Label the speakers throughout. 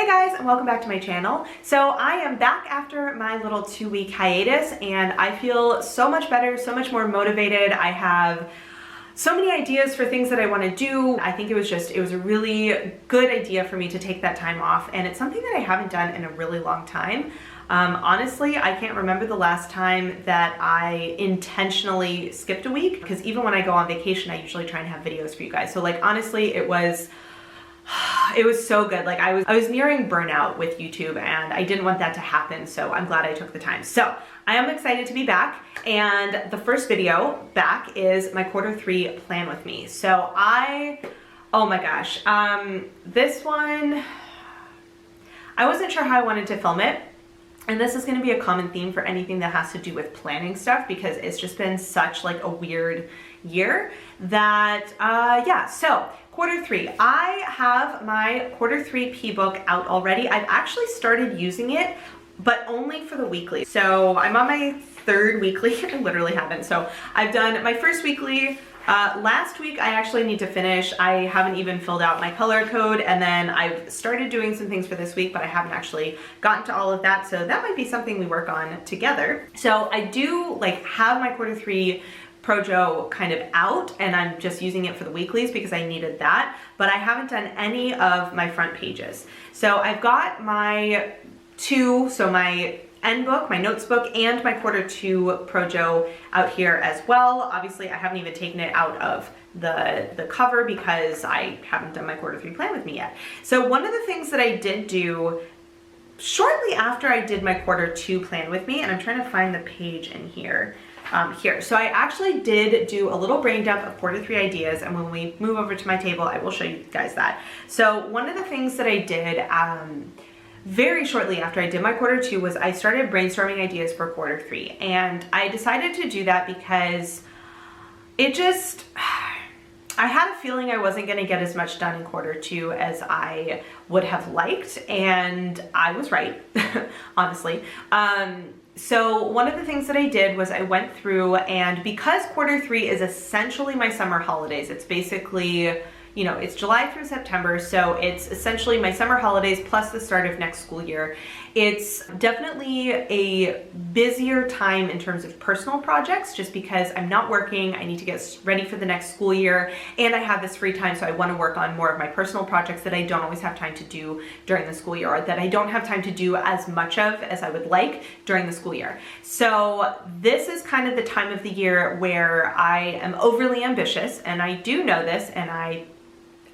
Speaker 1: Hey guys, and welcome back to my channel. So I am back after my little 2-week hiatus and I feel so much better, so much more motivated. I have so many ideas for things that I want to do. I think it was a really good idea for me to take that time off, and it's something that I haven't done in a really long time. Honestly, I can't remember the last time that I intentionally skipped a week, because even when I go on vacation, I usually try and have videos for you guys. So like, honestly, it was so good. Like I was nearing burnout with YouTube and I didn't want that to happen. So I'm glad I took the time. So I am excited to be back. And the first video back is my Q3 plan with me. So oh my gosh, this one, I wasn't sure how I wanted to film it. And this is going to be a common theme for anything that has to do with planning stuff, because it's just been such like a weird year that, yeah. So Q3, I have my Q3 P book out already. I've actually started using it, but only for the weekly. So I'm on my third weekly. I literally haven't. So I've done my first weekly. Last week I actually need to finish. I haven't even filled out my color code, and then I've started doing some things for this week, but I haven't actually gotten to all of that. So that might be something we work on together. So I do like have my Q3 PROJO kind of out, and I'm just using it for the weeklies because I needed that, but I haven't done any of my front pages. So I've got my my end book, my notes book, and my Q2 PROJO out here as well. Obviously, I haven't even taken it out of the cover because I haven't done my Q3 plan with me yet. So one of the things that I did do shortly after I did my Q2 plan with me, and I'm trying to find the page in here, so I actually did do a little brain dump of Q3 ideas, and when we move over to my table, I will show you guys that. So one of the things that I did very shortly after I did my Q2 was I started brainstorming ideas for Q3, and I decided to do that because I had a feeling I wasn't going to get as much done in Q2 as I would have liked, and I was right, honestly. So one of the things that I did was I went through, and because Q3 is essentially my summer holidays, it's basically, you know, it's July through September, so it's essentially my summer holidays plus the start of next school year. It's definitely a busier time in terms of personal projects, just because I'm not working, I need to get ready for the next school year, and I have this free time, so I want to work on more of my personal projects that I don't always have time to do during the school year, or that I don't have time to do as much of as I would like during the school year. So this is kind of the time of the year where I am overly ambitious, and I do know this, and I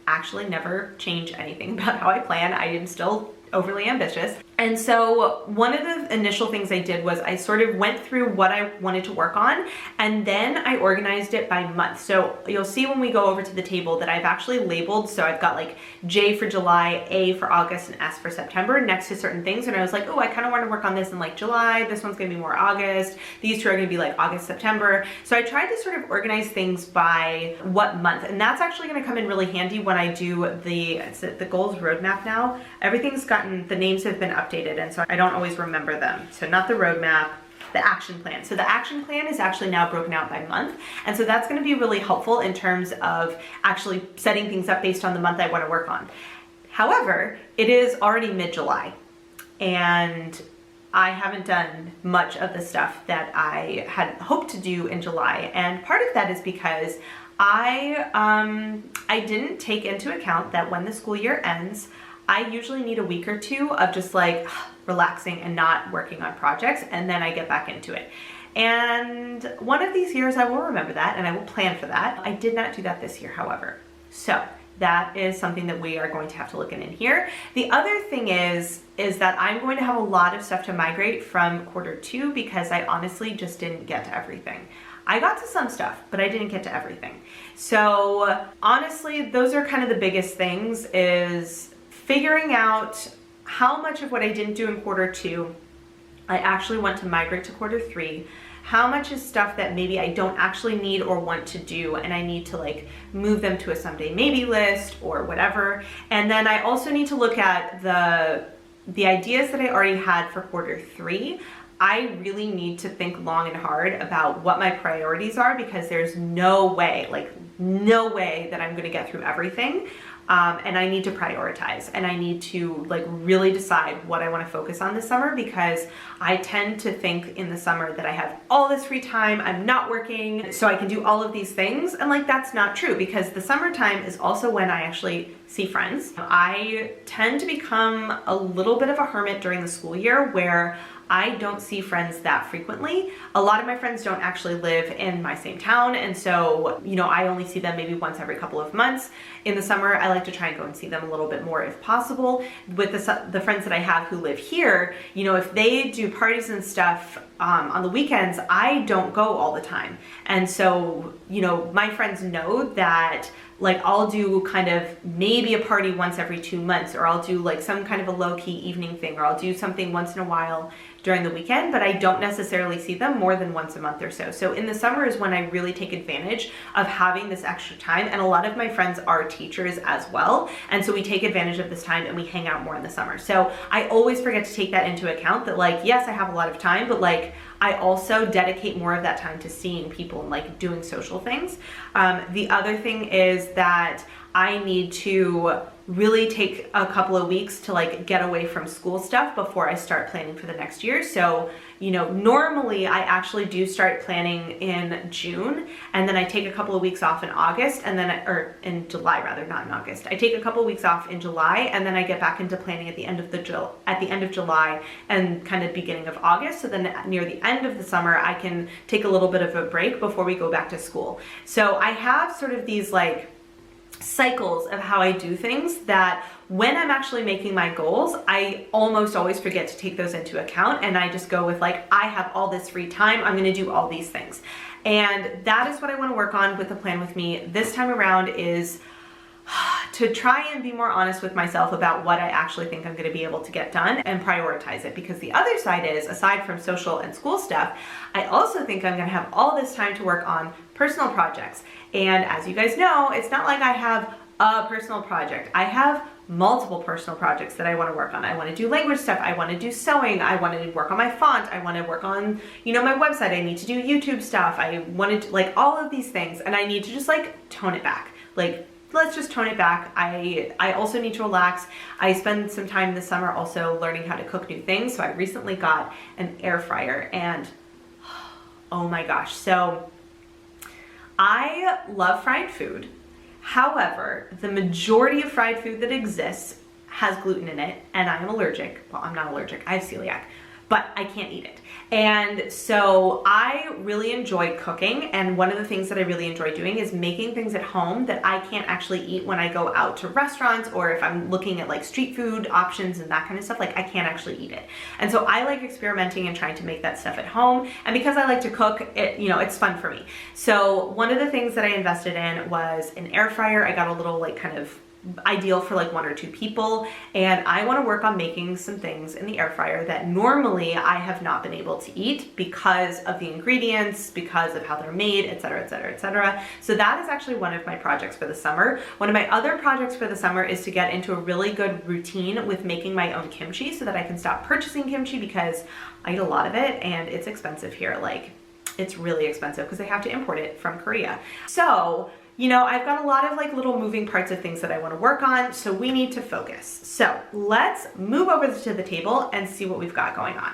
Speaker 1: actually never change anything about how I plan. I am still overly ambitious. And so one of the initial things I did was I sort of went through what I wanted to work on, and then I organized it by month. So you'll see when we go over to the table that I've actually labeled. So I've got like J for July, A for August, and S for September next to certain things. And I was like, oh, I kind of want to work on this in like July. This one's going to be more August. These two are going to be like August, September. So I tried to sort of organize things by what month. And that's actually going to come in really handy when I do the goals roadmap now. Everything's gotten, the names have been updated, and so I don't always remember them. So not the roadmap, the action plan. So the action plan is actually now broken out by month, and so that's going to be really helpful in terms of actually setting things up based on the month I want to work on. However, it is already mid-July, and I haven't done much of the stuff that I had hoped to do in July, and part of that is because I didn't take into account that when the school year ends, I usually need a week or two of just like relaxing and not working on projects, and then I get back into it. And one of these years I will remember that, and I will plan for that. I did not do that this year, however. So that is something that we are going to have to look in here. The other thing is that I'm going to have a lot of stuff to migrate from Q2 because I honestly just didn't get to everything. I got to some stuff, but I didn't get to everything. So honestly, those are kind of the biggest things, is figuring out how much of what I didn't do in Q2 I actually want to migrate to Q3, how much is stuff that maybe I don't actually need or want to do, and I need to like move them to a someday maybe list or whatever. And then I also need to look at the ideas that I already had for Q3. I really need to think long and hard about what my priorities are, because there's no way, like no way that I'm going to get through everything. and I need to prioritize, and I need to like really decide what I want to focus on this summer, because I tend to think in the summer that I have all this free time, I'm not working, so I can do all of these things, and like that's not true, because the summertime is also when I actually see friends. I tend to become a little bit of a hermit during the school year where I don't see friends that frequently. A lot of my friends don't actually live in my same town, and so, you know, I only see them maybe once every couple of months. In the summer, I like to try and go and see them a little bit more if possible. With the friends that I have who live here, you know, if they do parties and stuff on the weekends, I don't go all the time. And so, you know, my friends know that like I'll do kind of maybe a party once every 2 months, or I'll do like some kind of a low-key evening thing, or I'll do something once in a while during the weekend, but I don't necessarily see them more than once a month or so. So in the summer is when I really take advantage of having this extra time, and a lot of my friends are teachers as well, and so we take advantage of this time and we hang out more in the summer. So I always forget to take that into account, that like, yes, I have a lot of time, but like I also dedicate more of that time to seeing people and like doing social things. The other thing is that I need to really take a couple of weeks to like get away from school stuff before I start planning for the next year. So, you know, normally I actually do start planning in June, and then I take a couple of weeks off in August, and then, or in July rather, not in August. I take a couple of weeks off in July, and then I get back into planning at the end of July and kind of beginning of August. So then near the end of the summer, I can take a little bit of a break before we go back to school. So I have sort of these like cycles of how I do things that when I'm actually making my goals, I almost always forget to take those into account, and I just go with like, I have all this free time, I'm gonna do all these things. And that is what I wanna work on with the plan with me this time around, is to try and be more honest with myself about what I actually think I'm going to be able to get done and prioritize it. Because the other side is, aside from social and school stuff, I also think I'm going to have all this time to work on personal projects. And as you guys know, it's not like I have a personal project. I have multiple personal projects that I want to work on. I want to do language stuff. I want to do sewing. I want to work on my font. I want to work on, you know, my website. I need to do YouTube stuff. I want to like all of these things, and I need to just like tone it back. Like, let's just tone it back. I also need to relax. I spend some time this summer also learning how to cook new things. So I recently got an air fryer, and oh my gosh. So I love fried food. However, the majority of fried food that exists has gluten in it, and I am allergic. Well, I'm not allergic, I have celiac, but I can't eat it. And so I really enjoy cooking, and one of the things that I really enjoy doing is making things at home that I can't actually eat when I go out to restaurants, or if I'm looking at like street food options and that kind of stuff, like I can't actually eat it. And so I like experimenting and trying to make that stuff at home, and because I like to cook, it, you know, it's fun for me. So one of the things that I invested in was an air fryer. I got a little like kind of ideal for like 1 or 2 people, and I want to work on making some things in the air fryer that normally I have not been able to eat because of the ingredients, because of how they're made, etc., etc., etc. So that is actually one of my projects for the summer. One of my other projects for the summer is to get into a really good routine with making my own kimchi, so that I can stop purchasing kimchi, because I eat a lot of it and it's expensive here. Like, it's really expensive because they have to import it from Korea. So, you know, I've got a lot of like little moving parts of things that I want to work on, so we need to focus. So let's move over to the table and see what we've got going on.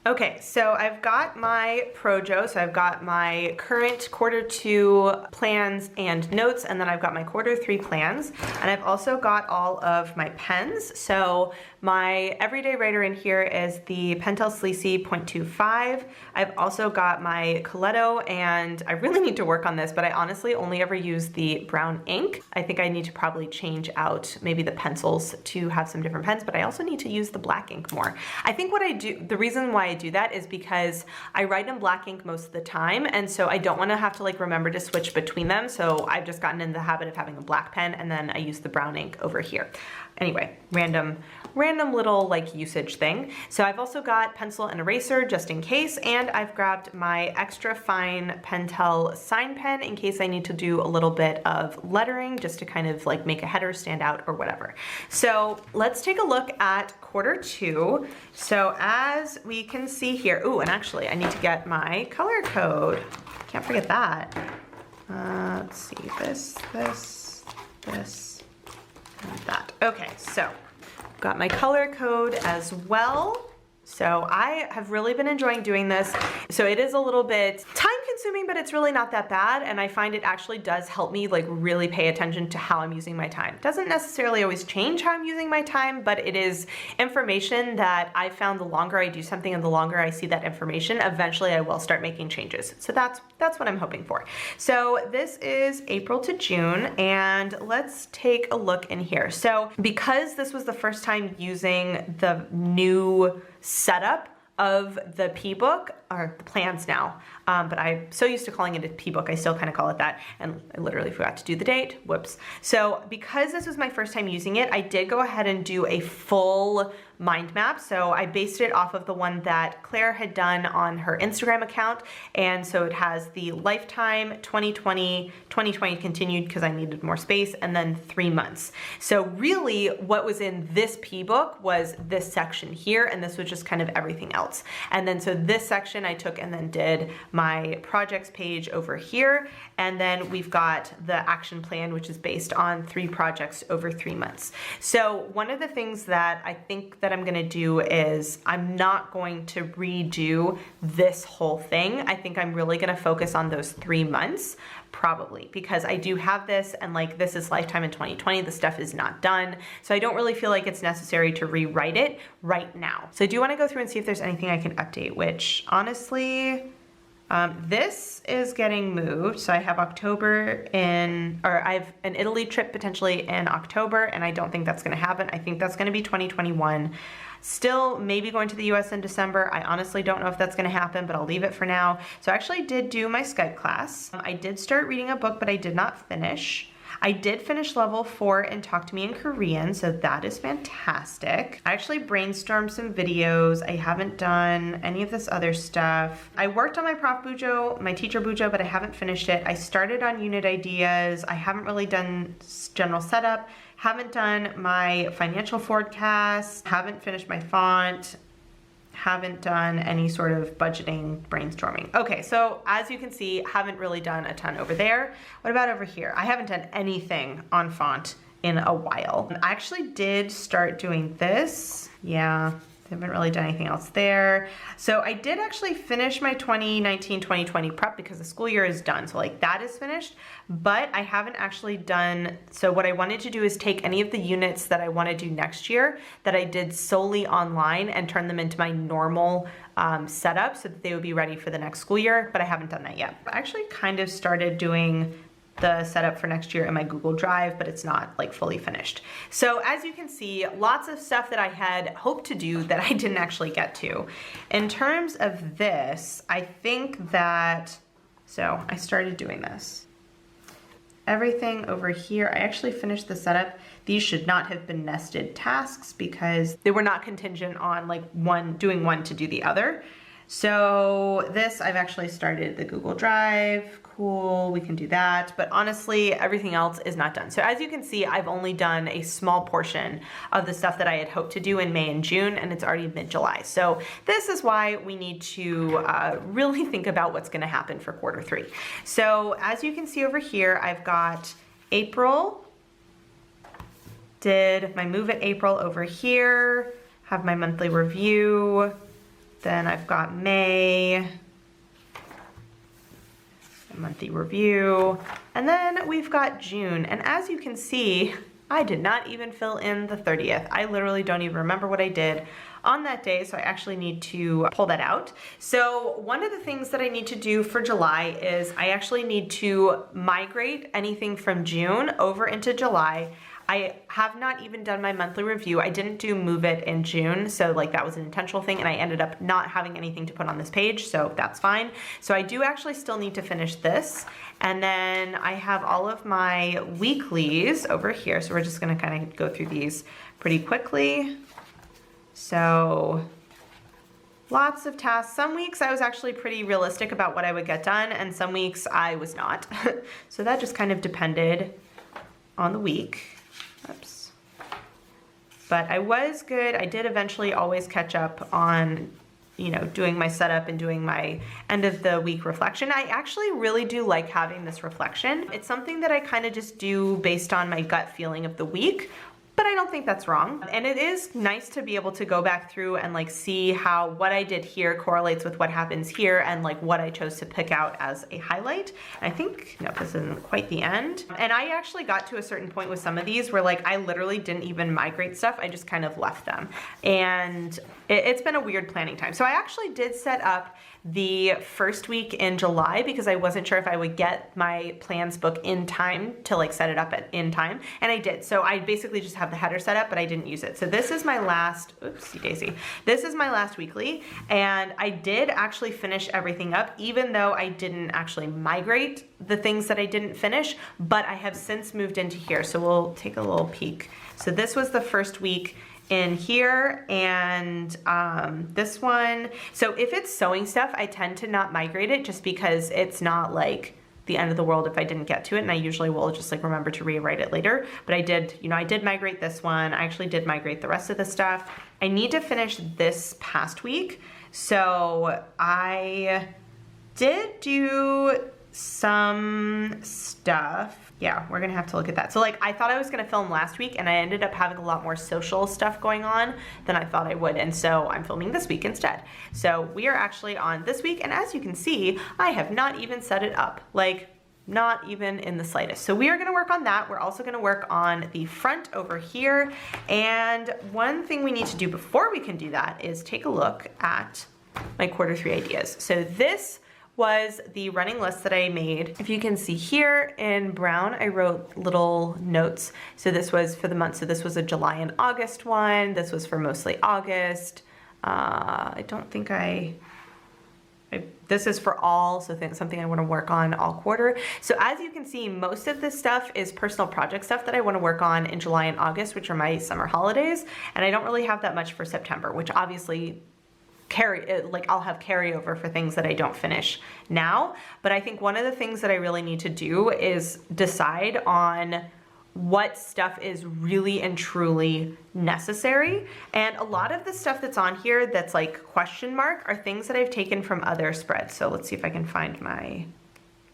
Speaker 1: Okay, so I've got my PROJO, so I've got my current Q2 plans and notes, and then I've got my Q3 plans, and I've also got all of my pens. So my everyday writer in here is the PENTEL SLICCI 0.25. I've also got my Coletto, and I really need to work on this, but I honestly only ever use the brown ink. I think I need to probably change out maybe the pencils to have some different pens, but I also need to use the black ink more. I think what I do, the reason why I do that is because I write in black ink most of the time, and so I don't want to have to like remember to switch between them. So I've just gotten in the habit of having a black pen, and then I use the brown ink over here. Anyway, random little like usage thing. So I've also got pencil and eraser just in case, and I've grabbed my extra fine Pentel sign pen in case I need to do a little bit of lettering just to kind of like make a header stand out or whatever. So let's take a look at Q2. So as we can see here, ooh, and actually I need to get my color code. Can't forget that. Let's see, this, like that. Okay, so got my color code as well. So I have really been enjoying doing this. So it is a little bit time consuming, but it's really not that bad. And I find it actually does help me like really pay attention to how I'm using my time. It doesn't necessarily always change how I'm using my time, but it is information that I found the longer I do something and the longer I see that information, eventually I will start making changes. So that's what I'm hoping for. So this is April to June, and let's take a look in here. So because this was the first time using the new setup of the P-book, or the plans now, but I'm so used to calling it a P-book, I still kind of call it that, and I literally forgot to do the date, whoops. So because this was my first time using it, I did go ahead and do a full mind map. So I based it off of the one that Claire had done on her Instagram account, and so it has the lifetime, 2020, 2020 continued because I needed more space, and then 3 months. So really what was in this P-book was this section here, and this was just kind of everything else. And then so this section I took and then did my projects page over here, and then we've got the action plan, which is based on 3 projects over 3 months. So one of the things that I think that I'm gonna do is I'm not going to redo this whole thing. I think I'm really gonna focus on those 3 months, probably, because I do have this, and like this is lifetime in 2020, the stuff is not done. So I don't really feel like it's necessary to rewrite it right now. So I do wanna go through and see if there's anything I can update, which honestly, this is getting moved. So I have October I have an Italy trip potentially in October, and I don't think that's gonna happen. I think that's gonna be 2021. Still maybe going to the US in December. I honestly don't know if that's gonna happen, but I'll leave it for now. So I actually did do my Skype class. I did start reading a book, but I did not finish. I did finish level 4 in Talk to Me in Korean, so that is fantastic. I actually brainstormed some videos. I haven't done any of this other stuff. I worked on my Prof BUJO, my Teacher BUJO, but I haven't finished it. I started on unit ideas. I haven't really done general setup. Haven't done my financial forecast. Haven't finished my font. Haven't done any sort of budgeting brainstorming. Okay, so as you can see, haven't really done a ton over there. What about over here? I haven't done anything on font in a while. I actually did start doing this. Yeah, haven't really done anything else there. So I did actually finish my 2019-2020 prep because the school year is done. So like that is finished, but I haven't actually done, so what I wanted to do is take any of the units that I want to do next year that I did solely online and turn them into my normal setup so that they would be ready for the next school year, but I haven't done that yet. I actually kind of started doing the setup for next year in my Google Drive, but it's not like fully finished. So as you can see, lots of stuff that I had hoped to do that I didn't actually get to. In terms of this, I think that, so I started doing this. Everything over here, I actually finished the setup. These should not have been nested tasks because they were not contingent on like doing one to do the other. So this, I've actually started the Google Drive. Cool, we can do that. But honestly, everything else is not done. So as you can see, I've only done a small portion of the stuff that I had hoped to do in May and June, and it's already mid-July. So this is why we need to really think about what's gonna happen for quarter 3. So as you can see over here, I've got April, did my move at April over here, have my monthly review. Then I've got May, a monthly review, and then we've got June. And as you can see, I did not even fill in the 30th. I literally don't even remember what I did on that day, so I actually need to pull that out. So one of the things that I need to do for July is I actually need to migrate anything from June over into July. I have not even done my monthly review. I didn't do Move It in June, so like that was an intentional thing, and I ended up not having anything to put on this page, so that's fine. So I do actually still need to finish this, and then I have all of my weeklies over here, so we're just gonna kind of go through these pretty quickly. So lots of tasks. Some weeks I was actually pretty realistic about what I would get done, and some weeks I was not. So that just kind of depended on the week. Oops. But I was good. I did eventually always catch up on, you know, doing my setup and doing my end of the week reflection. I actually really do like having this reflection. It's something that I kind of just do based on my gut feeling of the week, but I don't think that's wrong. And it is nice to be able to go back through and like see how what I did here correlates with what happens here and like what I chose to pick out as a highlight. And I think, no, this isn't quite the end. And I actually got to a certain point with some of these where like I literally didn't even migrate stuff. I just kind of left them. And it's been a weird planning time. So I actually did set up the first week in July because I wasn't sure if I would get my plans book in time to like set it up in time, and I did. So I basically just have the header set up, but I didn't use it. So this is my last, oopsie daisy. This is my last weekly, and I did actually finish everything up, even though I didn't actually migrate the things that I didn't finish, but I have since moved into here. So we'll take a little peek. So this was the first week in here, and this one, so if it's sewing stuff, I tend to not migrate it just because it's not like the end of the world if I didn't get to it, and I usually will just like remember to rewrite it later. But I did, you know, I did migrate this one. I actually did migrate the rest of the stuff. I need to finish this past week, so I did do some stuff. Yeah, we're gonna have to look at that. So like I thought I was gonna film last week, and I ended up having a lot more social stuff going on than I thought I would, and so I'm filming this week instead. So we are actually on this week, and as you can see, I have not even set it up, like not even in the slightest. So we are gonna work on that. We're also gonna work on the front over here, and one thing we need to do before we can do that is take a look at my Q3 ideas. So this was the running list that I made. If you can see here in brown, I wrote little notes. So this was for the month. So this was a July and August one. This was for mostly August. I don't think this is for all, so something I want to work on all quarter. So as you can see, most of this stuff is personal project stuff that I want to work on in July and August, which are my summer holidays. And I don't really have that much for September, which obviously I'll have carryover for things that I don't finish now. But I think one of the things that I really need to do is decide on what stuff is really and truly necessary. And a lot of the stuff that's on here that's like question mark are things that I've taken from other spreads. So let's see if I can find my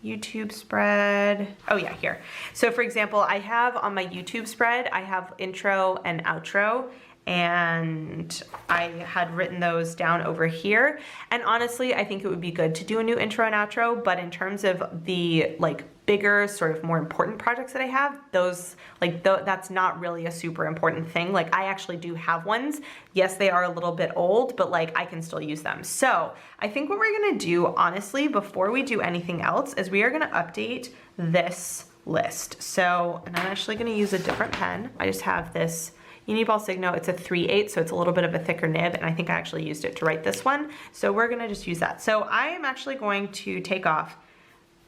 Speaker 1: YouTube spread. Oh yeah, here. So for example, I have on my YouTube spread, I have intro and outro, and I had written those down over here. And honestly, I think it would be good to do a new intro and outro, but in terms of the like bigger, sort of more important projects that I have, those like that's not really a super important thing. Like I actually do have ones. Yes, they are a little bit old, but like I can still use them. So I think what we're gonna do, honestly, before we do anything else, is we are gonna update this list. So, and I'm actually gonna use a different pen. I just have this UNIBALL Signo. It's a 3/8, so it's a little bit of a thicker nib, and I think I actually used it to write this one. So we're gonna just use that. So I am actually going to take off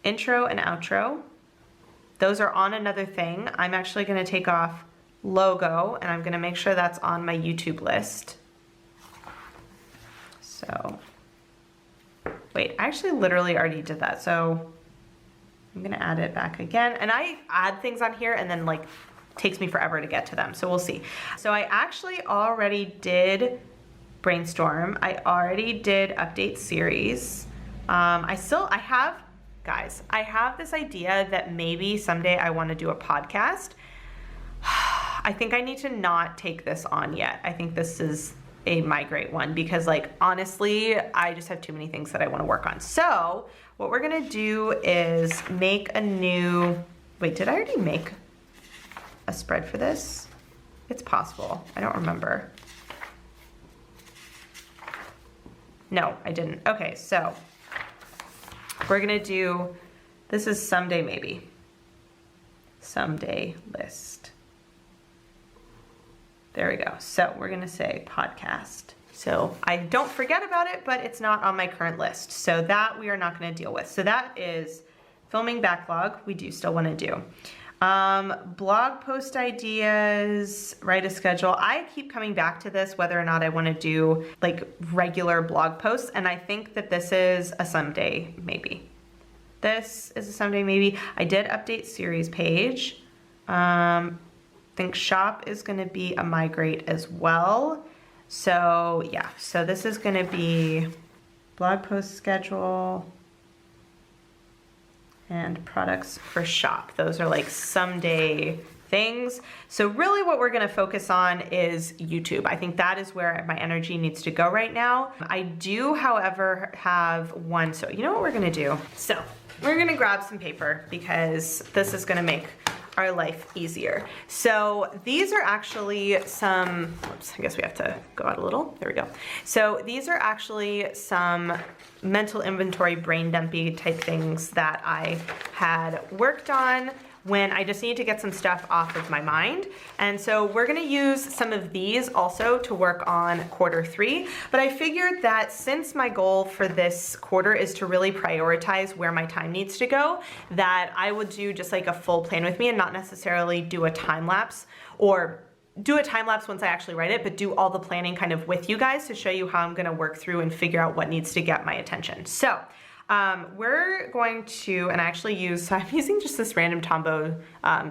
Speaker 1: intro and outro. Those are on another thing. I'm actually gonna take off logo, and I'm gonna make sure that's on my YouTube list. So, wait, I actually literally already did that. So I'm gonna add it back again. And I add things on here and then like takes me forever to get to them, so we'll see. So I actually already did brainstorm. I already did update series. I have this idea that maybe someday I want to do a podcast. I think I need to not take this on yet. I think this is a migrate one because like honestly, I just have too many things that I want to work on. So what we're gonna do is make a new, wait, did I already make a spread for this? It's possible. I don't remember. No, I didn't. Okay, so we're gonna do, this is someday maybe. Someday list. There we go. So we're gonna say podcast. So I don't forget about it, but it's not on my current list. So that we are not gonna deal with. So that is filming backlog, we do still wanna do. Blog post ideas, write a schedule. I keep coming back to this, whether or not I want to do like regular blog posts. And I think that this is a someday maybe. This is a someday maybe. I did update series page. I think shop is going to be a migrate as well. So yeah, so this is going to be blog post schedule and products for shop. Those are like someday things. So really what we're gonna focus on is YouTube. I think that is where my energy needs to go right now. I do, however, have one, so you know what we're gonna do? So we're gonna grab some paper because this is gonna make our life easier. So these are actually some, oops, I guess we have to go out a little. There we go. So these are actually some mental inventory, brain dumpy type things that I had worked on when I just need to get some stuff off of my mind. And so we're gonna use some of these also to work on Q3, but I figured that since my goal for this quarter is to really prioritize where my time needs to go, that I would do just like a full plan with me and not necessarily do a time lapse, or do a time lapse once I actually write it, but do all the planning kind of with you guys to show you how I'm gonna work through and figure out what needs to get my attention. So we're going to, and I actually use, so I'm using just this random Tombow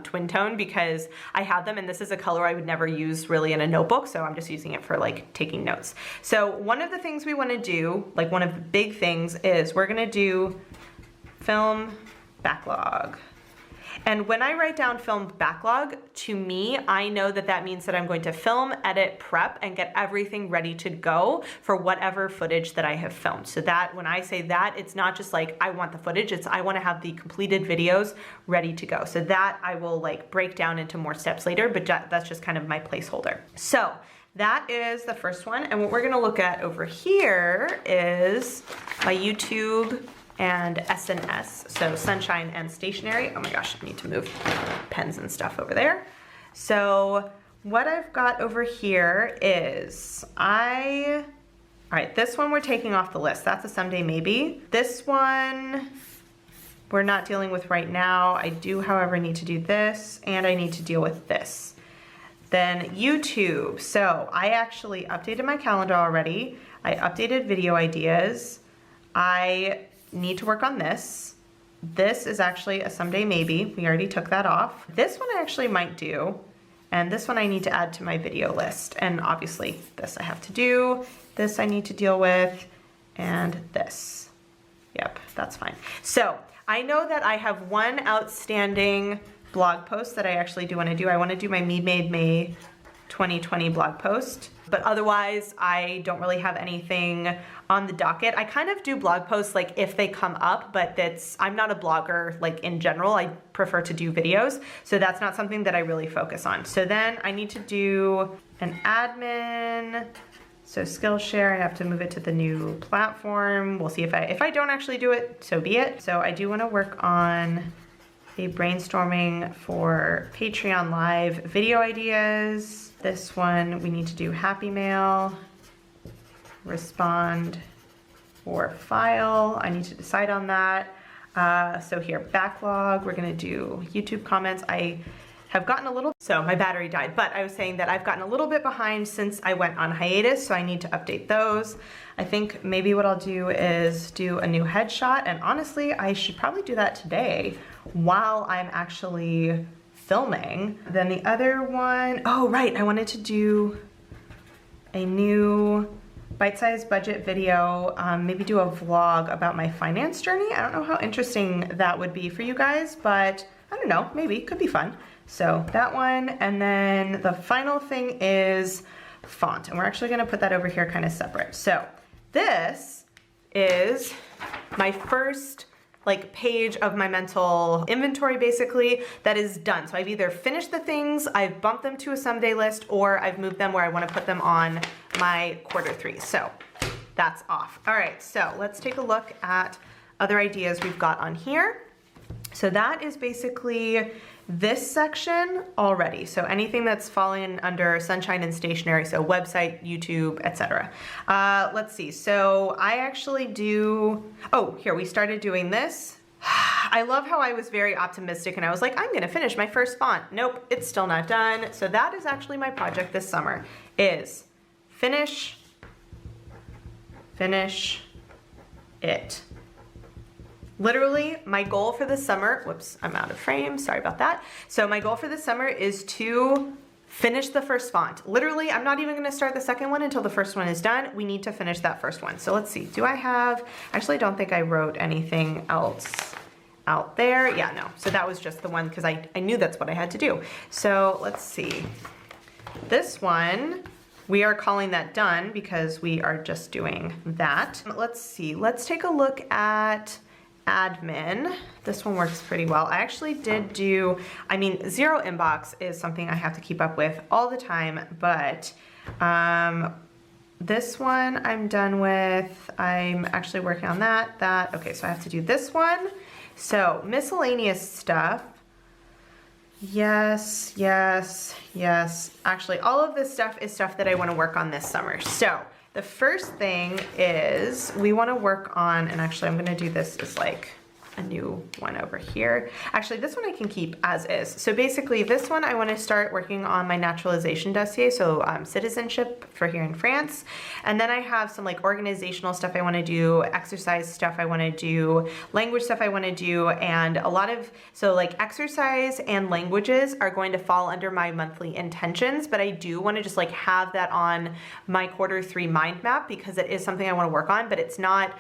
Speaker 1: twin tone because I have them, and this is a color I would never use really in a notebook, so I'm just using it for like taking notes. So one of the things we want to do, like one of the big things, is we're going to do film backlog. And when I write down film backlog, to me, I know that that means that I'm going to film, edit, prep, and get everything ready to go for whatever footage that I have filmed. So that when I say that, it's not just like I want the footage, it's I want to have the completed videos ready to go. So that I will like break down into more steps later, but that's just kind of my placeholder. So that is the first one. And what we're gonna look at over here is my YouTube and SNS, so sunshine and stationery. Oh my gosh, I need to move pens and stuff over there. So what I've got over here is all right, this one we're taking off the list. That's a someday maybe. This one we're not dealing with right now. I do, however, need to do this, and I need to deal with this. Then YouTube. So I actually updated my calendar already. I updated video ideas. I need to work on this. This is actually a someday maybe. We already took that off. This one I actually might do, and this one I need to add to my video list. And obviously this I have to do, this I need to deal with, and this. Yep, that's fine. So I know that I have one outstanding blog post that I actually do want to do. I want to do my Me Made May 2020 blog post, but otherwise I don't really have anything on the docket. I kind of do blog posts like if they come up, but I'm not a blogger like in general. I prefer to do videos, so that's not something that I really focus on. So then I need to do an admin. So Skillshare, I have to move it to the new platform. We'll see if I don't actually do it, so be it. So I do want to work on a brainstorming for Patreon Live video ideas. This one, we need to do Happy Mail, respond, or file. I need to decide on that. So here, backlog, we're gonna do YouTube comments. I have gotten a little, so my battery died, but I was saying that I've gotten a little bit behind since I went on hiatus, so I need to update those. I think maybe what I'll do is do a new headshot, and honestly, I should probably do that today while I'm actually filming. Then the other one, oh right, I wanted to do a new bite-sized budget video, maybe do a vlog about my finance journey. I don't know how interesting that would be for you guys, but I don't know, maybe, could be fun. So that one, and then the final thing is font, and we're actually gonna put that over here kind of separate. So this is my first like page of my mental inventory basically that is done. So I've either finished the things, I've bumped them to a someday list, or I've moved them where I want to put them on my Q3. So that's off. All right, so let's take a look at other ideas we've got on here. So that is basically this section already. So anything that's falling under sunshine and stationery, so website, YouTube, etc. Let's see, so I actually do, oh, here, we started doing this. I love how I was very optimistic and I was like, I'm gonna finish my first font. Nope, it's still not done. So that is actually my project this summer, is finish it. Literally, my goal for the summer, whoops, I'm out of frame, sorry about that. So my goal for the summer is to finish the first font. Literally, I'm not even gonna start the second one until the first one is done. We need to finish that first one. So let's see, do I have, actually I don't think I wrote anything else out there. Yeah, no, so that was just the one because I knew that's what I had to do. So let's see. This one, we are calling that done because we are just doing that. Let's see, let's take a look at admin. This one works pretty well. I actually did do, I mean, zero inbox is something I have to keep up with all the time, but this one I'm done with. I'm actually working on that. Okay, so I have to do this one. So miscellaneous stuff. Yes, yes, yes. Actually, all of this stuff is stuff that I want to work on this summer. So the first thing is we want to work on, and actually I'm going to do this as like a new one over here. Actually, this one I can keep as is. So basically this one I want to start working on my naturalization dossier, so citizenship for here in France. And then I have some like organizational stuff I want to do, exercise stuff I want to do, language stuff I want to do, and a lot of, so like exercise and languages are going to fall under my monthly intentions, but I do want to just like have that on my Q3 mind map because it is something I want to work on, but it's not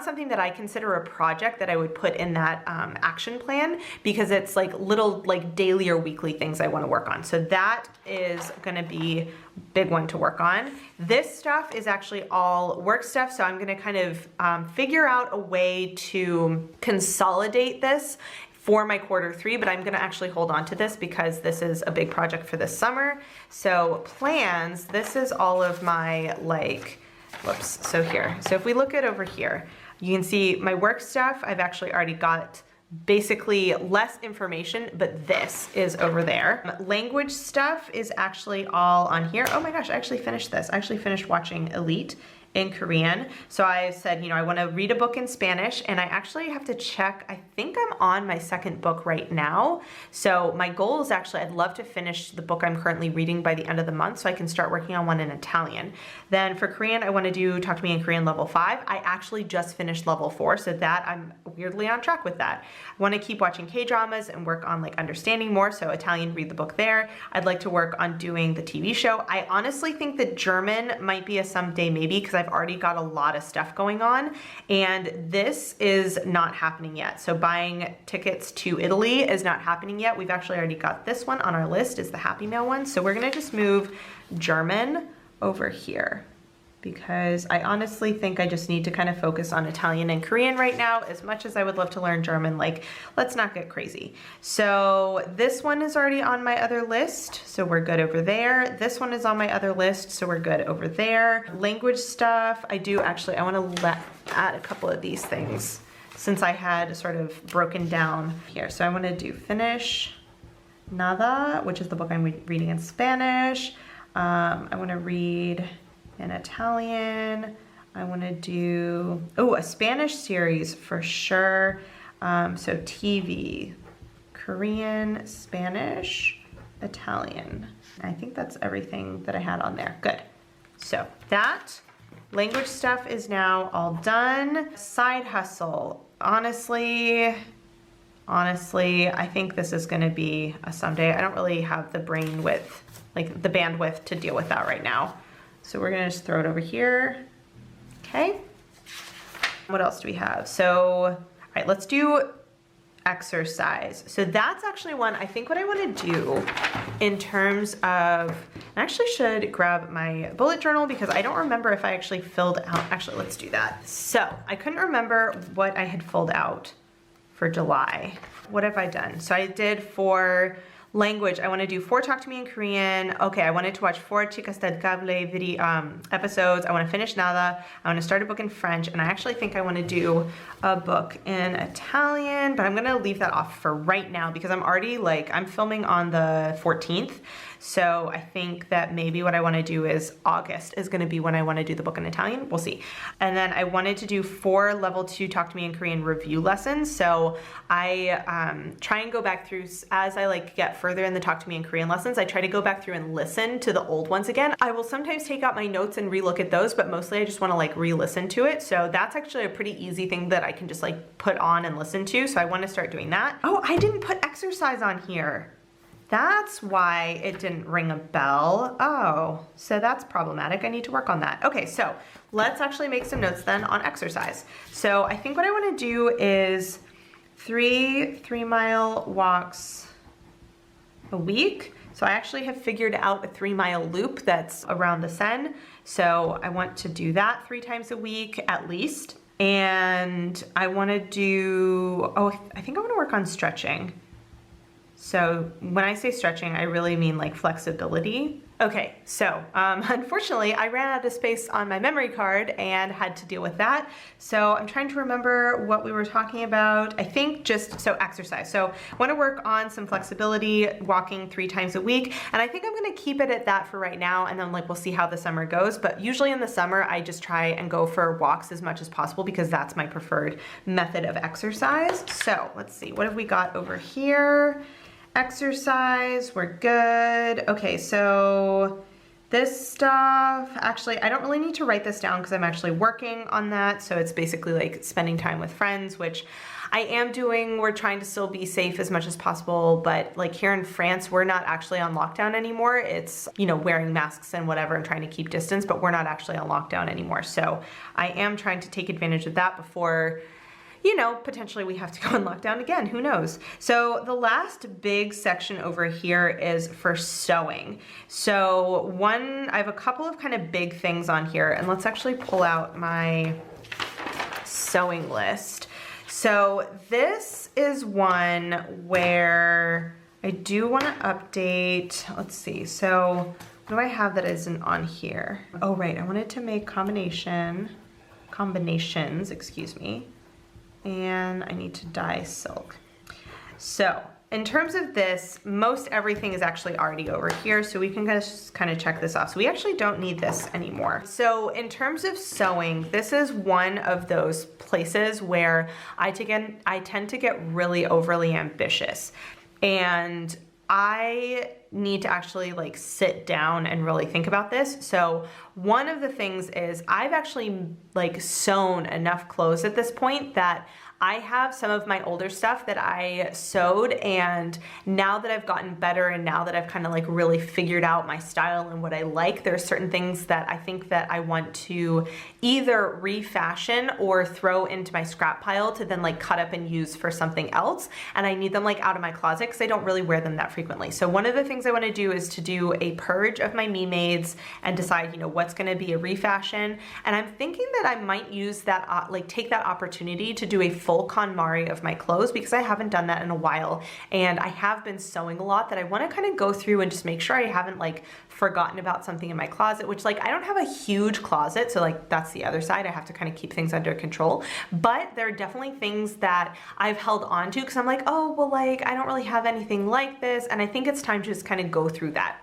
Speaker 1: something that I consider a project that I would put in that action plan because it's like little like daily or weekly things I want to work on. So that is going to be a big one to work on. This stuff is actually all work stuff. So I'm going to kind of figure out a way to consolidate this for my Q3, but I'm going to actually hold on to this because this is a big project for this summer. So plans, this is all of my like, whoops, so here. So if we look at over here, you can see my work stuff, I've actually already got basically less information, but this is over there. Language stuff is actually all on here. Oh my gosh, I actually finished this. I actually finished watching Elite in Korean. So I said, you know, I want to read a book in Spanish, and I actually have to check. I think I'm on my second book right now. So my goal is actually, I'd love to finish the book I'm currently reading by the end of the month so I can start working on one in Italian. Then for Korean, I want to do Talk to Me in Korean level 5. I actually just finished level 4, so that I'm weirdly on track with that. I want to keep watching K-dramas and work on like understanding more. So Italian, read the book there. I'd like to work on doing the TV show. I honestly think that German might be a someday maybe because I've already got a lot of stuff going on, and this is not happening yet. So buying tickets to Italy is not happening yet. We've actually already got this one on our list, is the Happy Mail one. So we're gonna just move German over here because I honestly think I just need to kind of focus on Italian and Korean right now. As much as I would love to learn German, like, let's not get crazy. So this one is already on my other list, so we're good over there. This one is on my other list, so we're good over there. Language stuff, I want to add a couple of these things since I had sort of broken down here. So I want to do finish Nada, which is the book I'm reading in Spanish. I want to read in Italian. I want to do, a Spanish series for sure. So TV, Korean, Spanish, Italian. I think that's everything that I had on there. Good. So that language stuff is now all done. Side hustle. Honestly, I think this is going to be a someday. I don't really have the brain width, like the bandwidth to deal with that right now. So we're gonna just throw it over here. Okay. What else do we have? So, all right, let's do exercise. So that's actually one, I think what I wanna do in terms of, I actually should grab my bullet journal because I don't remember if I actually filled out, actually let's do that. So I couldn't remember what I had filled out for July. What have I done? So I did for language, I want to do 4 Talk to Me in Korean. Okay, I wanted to watch 4 Chicas del Cable video episodes. I want to finish Nada. I want to start a book in French, and I actually think I want to do a book in Italian, but I'm going to leave that off for right now because I'm already I'm filming on the 14th. So I think that maybe what I want to do is August is going to be when I want to do the book in Italian. We'll see. And then I wanted to do 4 level 2 Talk to Me in Korean review lessons. So I try and go back through as I get further in the Talk to Me in Korean lessons. I try to go back through and listen to the old ones again. I will sometimes take out my notes and relook at those, but mostly I just want to re-listen to it. So that's actually a pretty easy thing that I can just put on and listen to. So I want to start doing that. Oh, I didn't put exercise on here. That's why it didn't ring a bell. Oh, so that's problematic. I need to work on that. Okay, so let's actually make some notes then on exercise. So I think what I want to do is 3 3-mile walks a week. So I actually have figured out a 3-mile loop that's around the Seine. So I want to do that 3 times a week at least. And I want to do, oh, I think I want to work on stretching. So when I say stretching, I really mean like flexibility. Okay, so unfortunately I ran out of space on my memory card and had to deal with that. So I'm trying to remember what we were talking about. I think just, so exercise. So I want to work on some flexibility, walking 3 times a week. And I think I'm going to keep it at that for right now. And then like, we'll see how the summer goes. But usually in the summer, I just try and go for walks as much as possible because that's my preferred method of exercise. So let's see, what have we got over here? Exercise, we're good. Okay, so this stuff, actually, I don't really need to write this down because I'm actually working on that. So it's basically like spending time with friends, which I am doing. We're trying to still be safe as much as possible, but like here in France, we're not actually on lockdown anymore. It's, you know, wearing masks and whatever and trying to keep distance, but we're not actually on lockdown anymore. So I am trying to take advantage of that before, you know, potentially we have to go in lockdown again, who knows? So the last big section over here is for sewing. So I have a couple of kind of big things on here, and let's actually pull out my sewing list. So this is one where I do want to update, let's see, so what do I have that isn't on here? Oh, right, I wanted to make combinations, excuse me. And I need to dye silk. So in terms of this, most everything is actually already over here, so we can just kind of check this off. So we actually don't need this anymore. So in terms of sewing, this is one of those places where I tend to get really overly ambitious. And I need to actually like sit down and really think about this. So one of the things is I've actually like sewn enough clothes at this point that I have some of my older stuff that I sewed, and now that I've gotten better and now that I've kind of like really figured out my style and what I like, there are certain things that I think that I want to either refashion or throw into my scrap pile to then like cut up and use for something else. And I need them like out of my closet because I don't really wear them that frequently. So one of the things I want to do is to do a purge of my me-mades and decide, you know, what's going to be a refashion. And I'm thinking that I might use that, like take that opportunity to do a full KonMari of my clothes because I haven't done that in a while. And I have been sewing a lot that I want to kind of go through and just make sure I haven't like forgotten about something in my closet, which like I don't have a huge closet. So like that's the other side. I have to kind of keep things under control, but there are definitely things that I've held on to because I'm like, oh, well, like I don't really have anything like this. And I think it's time to just kind of go through that.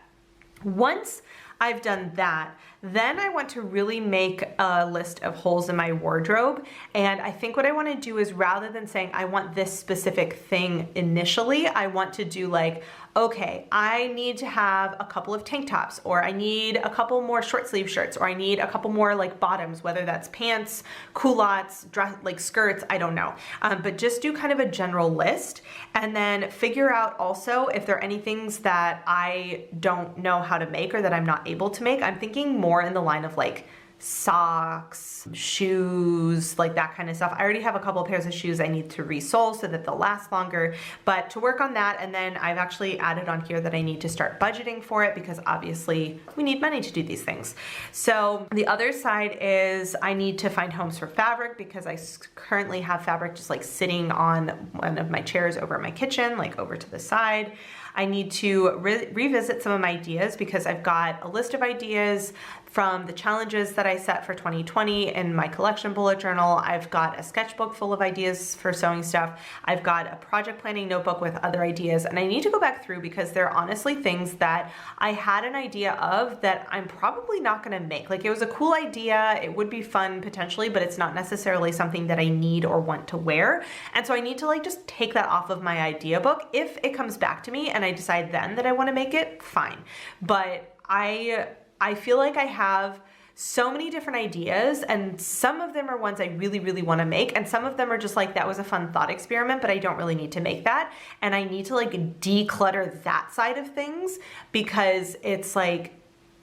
Speaker 1: Once I've done that, then I want to really make a list of holes in my wardrobe. And I think what I want to do is rather than saying I want this specific thing initially, I want to do like, okay, I need to have a couple of tank tops, or I need a couple more short sleeve shirts, or I need a couple more like bottoms, whether that's pants, culottes, dress, like skirts, I don't know. But just do kind of a general list and then figure out also if there are any things that I don't know how to make or that I'm not able to make. I'm thinking more in the line of like socks, shoes, like that kind of stuff. I already have a couple of pairs of shoes I need to resole so that they'll last longer, but to work on that. And then I've actually added on here that I need to start budgeting for it because obviously we need money to do these things. So the other side is I need to find homes for fabric because I currently have fabric just like sitting on one of my chairs over in my kitchen, like over to the side. I need to revisit some of my ideas because I've got a list of ideas from the challenges that I set for 2020 in my collection bullet journal. I've got a sketchbook full of ideas for sewing stuff. I've got a project planning notebook with other ideas, and I need to go back through because there are honestly things that I had an idea of that I'm probably not gonna make. Like it was a cool idea, it would be fun potentially, but it's not necessarily something that I need or want to wear. And so I need to like just take that off of my idea book. If it comes back to me and I decide then that I wanna make it, fine. But I feel like I have so many different ideas, and some of them are ones I really, really want to make, and some of them are just like, that was a fun thought experiment, but I don't really need to make that. And I need to like declutter that side of things because it's like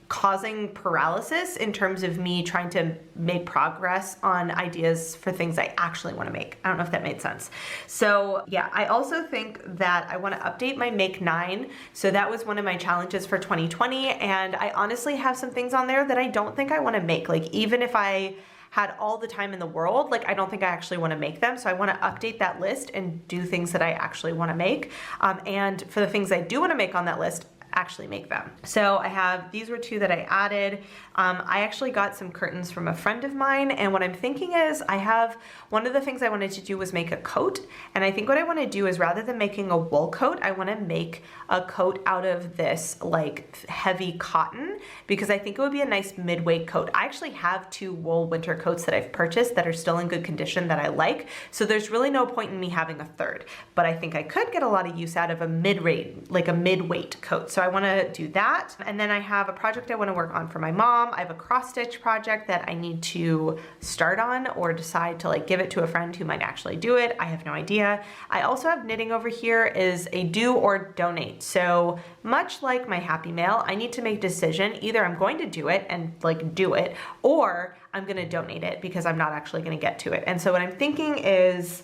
Speaker 1: causing paralysis in terms of me trying to make progress on ideas for things I actually want to make. I don't know if that made sense. So yeah, I also think that I want to update my Make 9. So that was one of my challenges for 2020, and I honestly have some things on there that I don't think I want to make. Like, even if I had all the time in the world, like, I don't think I actually want to make them. So I want to update that list and do things that I actually want to make. And for the things I do want to make on that list, actually make them. So I have, these were 2 that I added. I actually got some curtains from a friend of mine, and what I'm thinking is I have, one of the things I wanted to do was make a coat, and I think what I want to do is, rather than making a wool coat, I want to make a coat out of this like heavy cotton, because I think it would be a nice mid-weight coat. I actually have 2 wool winter coats that I've purchased that are still in good condition that I like, so there's really no point in me having a third, but I think I could get a lot of use out of a mid-weight, like a mid-weight coat. So I want to do that. And then I have a project I want to work on for my mom. I have a cross stitch project that I need to start on, or decide to like give it to a friend who might actually do it. I have no idea. I also have knitting over here is a do or donate. So much like my happy mail, I need to make a decision. Either I'm going to do it and like do it, or I'm going to donate it because I'm not actually going to get to it. And so what I'm thinking is,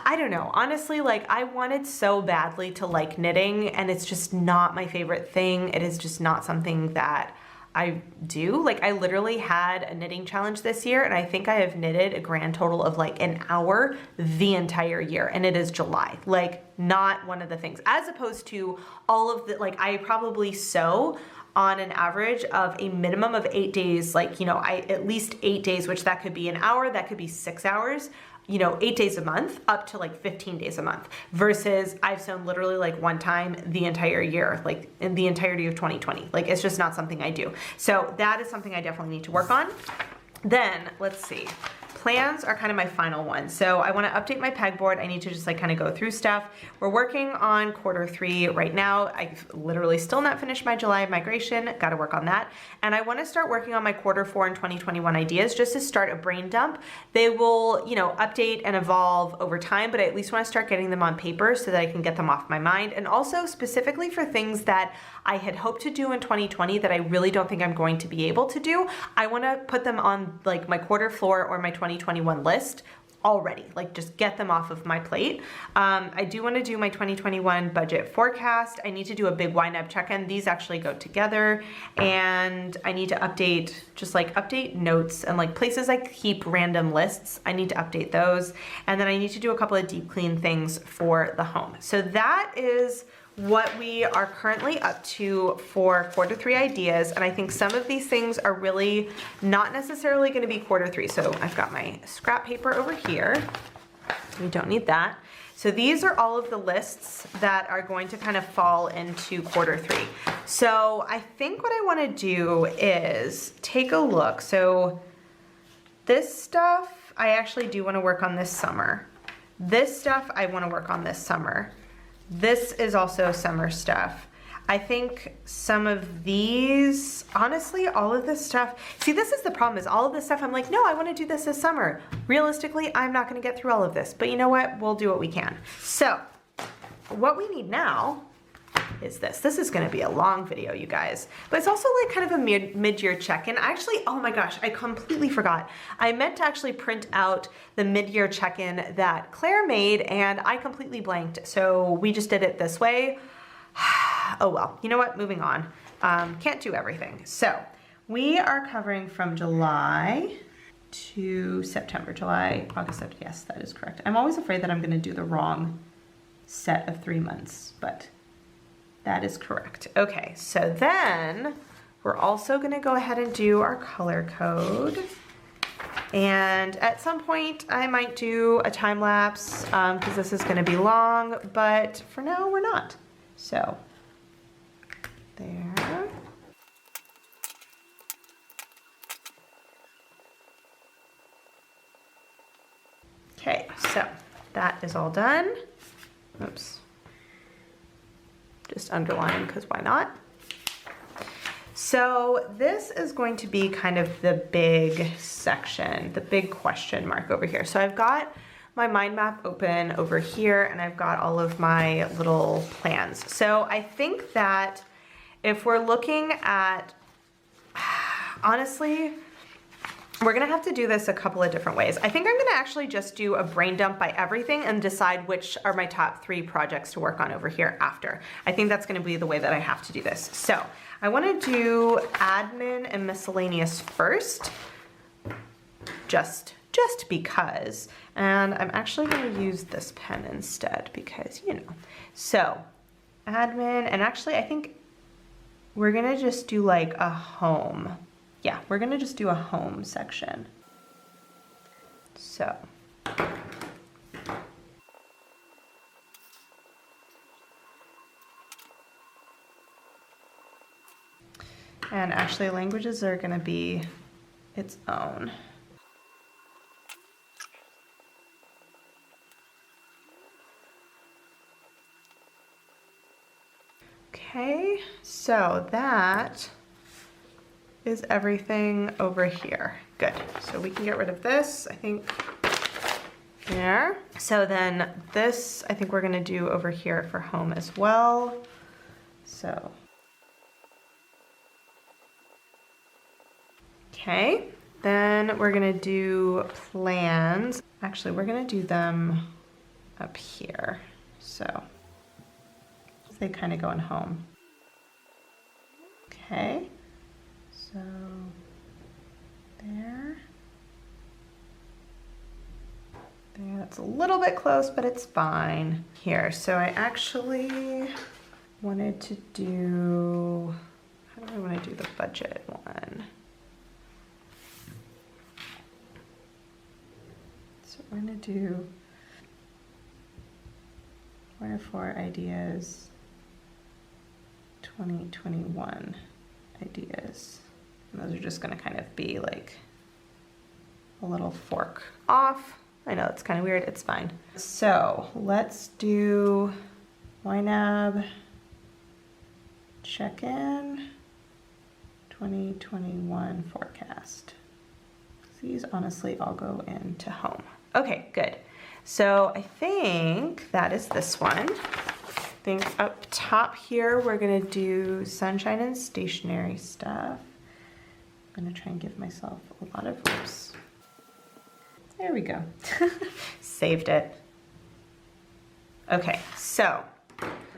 Speaker 1: I don't know, honestly, like, I wanted so badly to like knitting, and it's just not my favorite thing. It is just not something that I do. Like, I literally had a knitting challenge this year, and I think I have knitted a grand total of like an hour the entire year, and it is July. Like, not one of the things, as opposed to all of the, like, I probably sew on an average of a minimum of 8 days, like, you know, at least 8 days, which that could be an hour, that could be 6 hours, you know, 8 days a month, up to like 15 days a month, versus I've sewn literally like one time the entire year, like in the entirety of 2020. Like, it's just not something I do. So that is something I definitely need to work on. Then let's see. Plans are kind of my final one. So I want to update my pegboard. I need to just like kind of go through stuff. We're working on Q3 right now. I've literally still not finished my July migration. Got to work on that. And I want to start working on my Q4 and 2021 ideas, just to start a brain dump. They will, you know, update and evolve over time, but I at least want to start getting them on paper so that I can get them off my mind. And also specifically for things that I had hoped to do in 2020 that I really don't think I'm going to be able to do, I want to put them on like my Q4 or my 2021 list already, like just get them off of my plate. I do want to do my 2021 budget forecast. I need to do a big wind-up check-in. These actually go together, and I need to update, just like update notes and like places I keep random lists. I need to update those, and then I need to do a couple of deep clean things for the home. So that is what we are currently up to for Q3 ideas, and I think some of these things are really not necessarily going to be Q3. So I've got my scrap paper over here. We don't need that. So these are all of the lists that are going to kind of fall into Q3. So I think what I want to do is take a look. So this stuff I actually do want to work on this summer. This stuff I want to work on this summer. This is also summer stuff. I think some of these, honestly, all of this stuff, see, this is the problem, is all of this stuff I'm like, no, I want to do this summer. Realistically, I'm not going to get through all of this, but you know what? We'll do what we can. So what we need now is this. This is going to be a long video, you guys, but it's also like kind of a mid-year check-in. Actually, oh my gosh, I completely forgot. I meant to actually print out the mid-year check-in that Claire made, and I completely blanked. So we just did it this way. Oh well, you know what? Moving on. Can't do everything. So we are covering from July to September. July, August, September. Yes, that is correct. I'm always afraid that I'm going to do the wrong set of 3 months, but that is correct. Okay, so then we're also going to go ahead and do our color code. And at some point I might do a time lapse because this is going to be long, but for now we're not. So there. Okay, so that is all done. Oops. Just underline because why not? So this is going to be kind of the big section, the big question mark over here. So I've got my mind map open over here, and I've got all of my little plans. So I think that if we're looking at honestly, we're gonna have to do this a couple of different ways. I think I'm gonna actually just do a brain dump by everything and decide which are my top 3 projects to work on over here after. I think that's gonna be the way that I have to do this. So I wanna do admin and miscellaneous first, just because. And I'm actually gonna use this pen instead because, you know. So admin, and actually I think we're gonna just do like a home. Yeah, we're gonna just do a home section. So. And actually languages are gonna be its own. Okay, so that is everything over here. Good, so we can get rid of this, I think, there. So then this, I think we're gonna do over here for home as well. So. Okay, then we're gonna do plans. Actually, we're gonna do them up here, so they kind of go in home. Okay. So there, that's a little bit close, but it's fine. Here, so I actually wanted to do, how do I want to do the budget one? So we're gonna do 1 or 4 ideas, 2021 ideas. And those are just gonna kind of be like a little fork off. I know it's kind of weird, it's fine. So let's do YNAB check-in 2021 forecast. These honestly all go into home. Okay, good. So I think that is this one. I think up top here, we're gonna do sunshine and stationery stuff. I'm gonna try and give myself a lot of oops. There we go. Saved it. Okay, so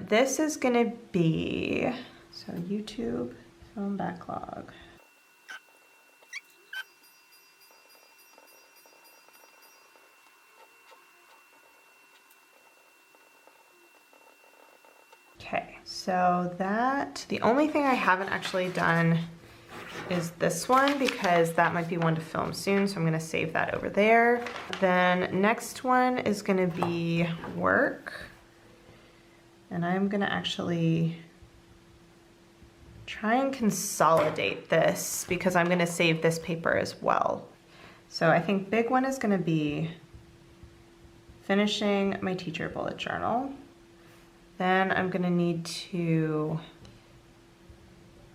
Speaker 1: this is gonna be, so YouTube film backlog. Okay, so that, the only thing I haven't actually done is this one because that might be one to film soon, so I'm gonna save that over there. Then next one is gonna be work. And I'm gonna actually try and consolidate this because I'm gonna save this paper as well. So I think big one is gonna be finishing my teacher bullet journal. Then I'm gonna need to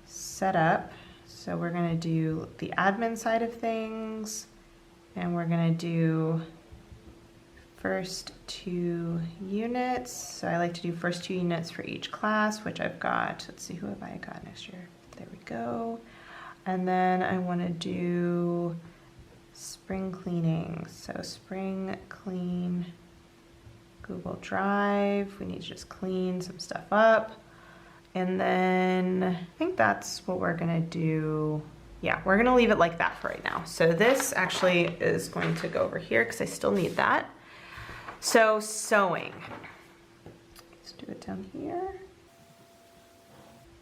Speaker 1: set up. So we're gonna do the admin side of things, and we're gonna do first 2 units. So I like to do first 2 units for each class, which I've got. Let's see, who have I got next year? There we go. And then I wanna do spring cleaning. So spring clean Google Drive. We need to just clean some stuff up. And then I think that's what we're gonna do. Yeah, we're gonna leave it like that for right now. So this actually is going to go over here because I still need that. So sewing. Let's do it down here.